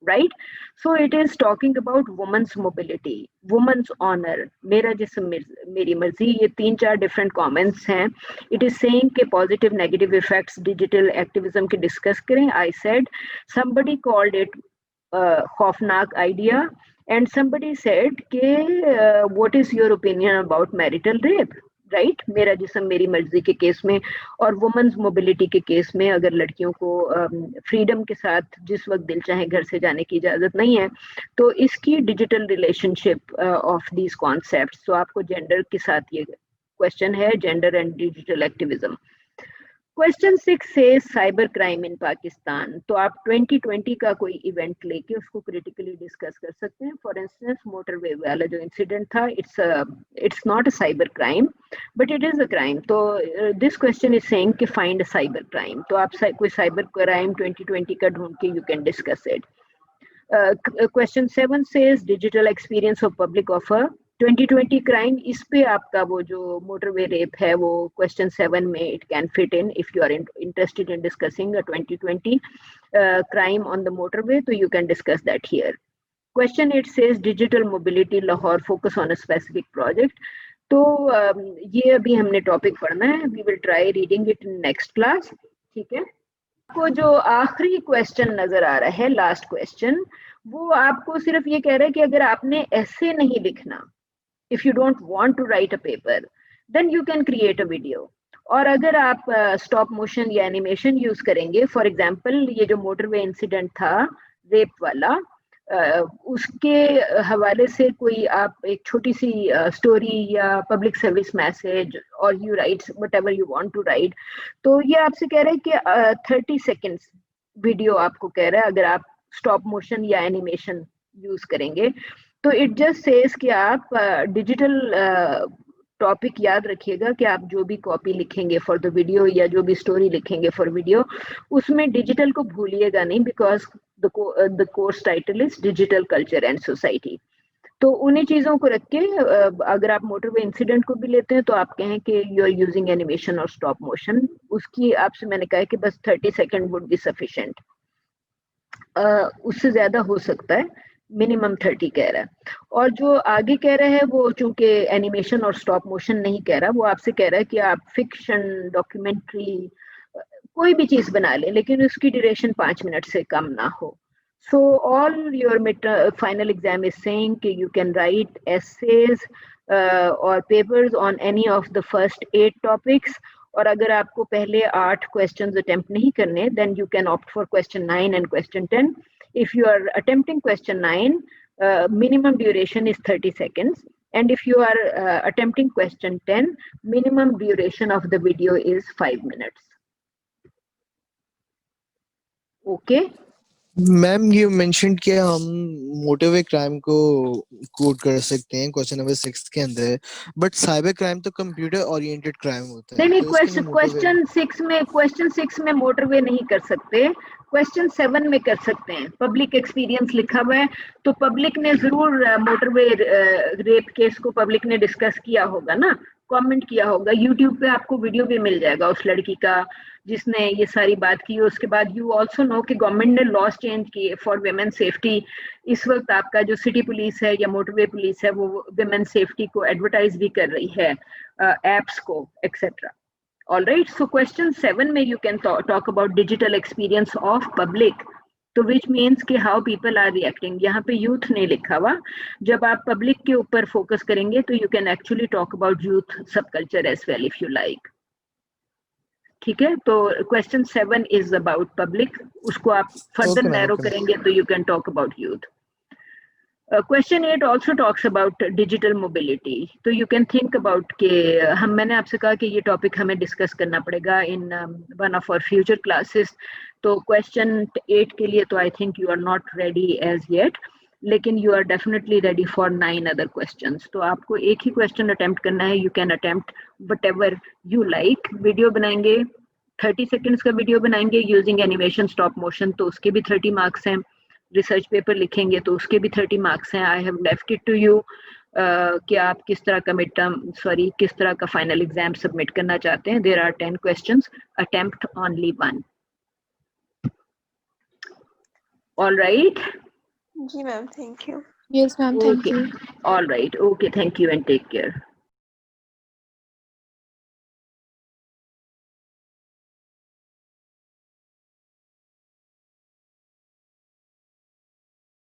right? So it is talking about women's mobility, women's honor, मेरा जिस्म मेरी मर्जी, ये 3-4 different comments हैं. It is saying कि positive negative effects digital activism के discuss करें. I said somebody called it खौफनाक idea, and somebody said कि what is your opinion about marital rape, right? मेरा जिस्म मेरी मर्जी के केस में और वुमेन्स मोबिलिटी के केस में अगर लड़कियों को फ्रीडम के साथ जिस वक्त दिल चाहे घर से जाने की इजाजत नहीं है, तो इसकी digital relationship of these concepts, तो आपको जेंडर के साथ ये क्वेश्चन है, gender and digital activism. Question 6 से साइबर क्राइम इन पाकिस्तान. तो आप 2020 का कोई इवेंट लेके उसको क्रिटिकली डिस्कस कर सकते हैं. फॉर इंस्टेंस मोटरवे वाला जो इंसिडेंट था, it's not a cyber crime but it is a crime. तो दिस क्वेश्चन इज सेइंग कि फाइंड अ साइबर क्राइम. तो आप कोई साइबर क्राइम 2020 का ढूंढ के you can discuss it. Question 7 says digital experience of public offer 2020 crime. इस पे आपका वो जो मोटरवे रेप है वो क्वेश्चन 7 में it can fit in if you are interested in discussing 2020 crime on the motorway, तो you can discuss that here. Question 8 says digital mobility Lahore focus on a specific project. तो ये अभी हमने topic पढ़ना है, we will try reading it in next class. ठीक है. आपको जो आखिरी क्वेश्चन नजर आ रहा है, लास्ट क्वेश्चन, वो आपको सिर्फ ये कह रहा है कि अगर आपने ऐसे नहीं लिखना, if you don't want to write a paper, then you can create a video. और अगर आप stop motion या animation यूज करेंगे, फॉर एग्जाम्पल ये जो मोटरवे इंसिडेंट था रेप वाला, उसके हवाले से कोई आप एक छोटी सी स्टोरी या पब्लिक सर्विस मैसेज और you write whatever you want to write, तो ये आपसे कह रहा है कि 30 सेकेंड्स वीडियो आपको कह रहा है अगर आप स्टॉप मोशन या एनिमेशन यूज करेंगे. तो इट जस्ट सेज कि आप डिजिटल टॉपिक याद रखिएगा कि आप जो भी कॉपी लिखेंगे फॉर द वीडियो या जो भी स्टोरी लिखेंगे फॉर वीडियो, उसमें डिजिटल को भूलिएगा नहीं, because the course title is digital culture and society. तो उन्हीं चीजों को रख के अगर आप मोटरवे इंसिडेंट को भी लेते हैं तो आप कहें कि यू आर यूजिंग एनिमेशन और स्टॉप मोशन, उसकी आपसे मैंने कहा कि बस 30 सेकेंड वुड बी सफिशिएंट. उससे ज्यादा हो सकता है, मिनिमम 30 कह रहा है. और जो आगे कह रहा है वो चूंकि एनिमेशन और स्टॉप मोशन नहीं कह रहा, वो आपसे कह रहा है कि आप फिक्शन, डॉक्यूमेंट्री, कोई भी चीज बना लें लेकिन उसकी ड्यूरेशन 5 मिनट से कम ना हो. So all your final exam is saying कि यू कैन राइट एसेज और papers on any of the first 8 topics. और अगर आपको पहले 8 क्वेश्चंस अटेम्प्ट नहीं करने, then you can opt for question 9 and question 10. If you are attempting question 9, minimum duration is 30 seconds. And if you are attempting question 10, minimum duration of the video is 5 minutes. Okay? Ma'am ये mention किया हम motorway crime को code कर सकते हैं question number 6 के अंदर, but cyber crime तो कंप्यूटर ओरिएंटेड क्राइम होता है. नहीं, क्वेश्चन 6 में मोटरवे नहीं कर सकते, क्वेश्चन 7 में कर सकते हैं. पब्लिक एक्सपीरियंस लिखा हुआ है, तो पब्लिक ने जरूर मोटरवे रेप केस को पब्लिक ने डिस्कस किया होगा ना, कमेंट किया होगा. यूट्यूब पे आपको वीडियो भी मिल जाएगा उस लड़की का जिसने ये सारी बात की. उसके बाद यू ऑल्सो नो कि गवर्नमेंट ने लॉस चेंज किए फॉर विमेन सेफ्टी. इस वक्त आपका जो सिटी पुलिस है या मोटरवे पुलिस है वो विमेन सेफ्टी को एडवर्टाइज भी कर रही है, एप्स को etcetera. All right, so question 7 में you can talk about digital experience of public, तो which means कि how people are reacting. यहाँ पे youth नहीं लिखा हुआ. जब आप public के ऊपर focus करेंगे तो you can actually talk about youth subculture as well if you like. ठीक है, तो question 7 is about public. उसको आप further Okay, narrow okay. करेंगे तो you can talk about youth. Question 8 also talks about digital mobility. तो you can think about कि मैंने आपसे कहा कि ये टॉपिक हमें डिस्कस करना पड़ेगा in one of our future classes. तो question 8 के लिए तो I think you are not ready as yet, लेकिन you are definitely ready for 9 other questions. तो आपको एक ही question attempt करना है. You can attempt whatever you like. Video बनाएंगे, 30 seconds का वीडियो बनाएंगे using animation stop motion, तो उसके भी 30 मार्क्स हैं. रिसर्च पेपर लिखेंगे तो उसके भी 30 मार्क्स हैं. I have left it to you कि आप किस तरह का किस तरह का फाइनल एग्जाम सबमिट करना चाहते हैं. There are 10 questions, attempt only 1. All right. जी ma'am, thank you. Yes, ma'am. Thank Okay. you. All right. Okay, thank you and take care.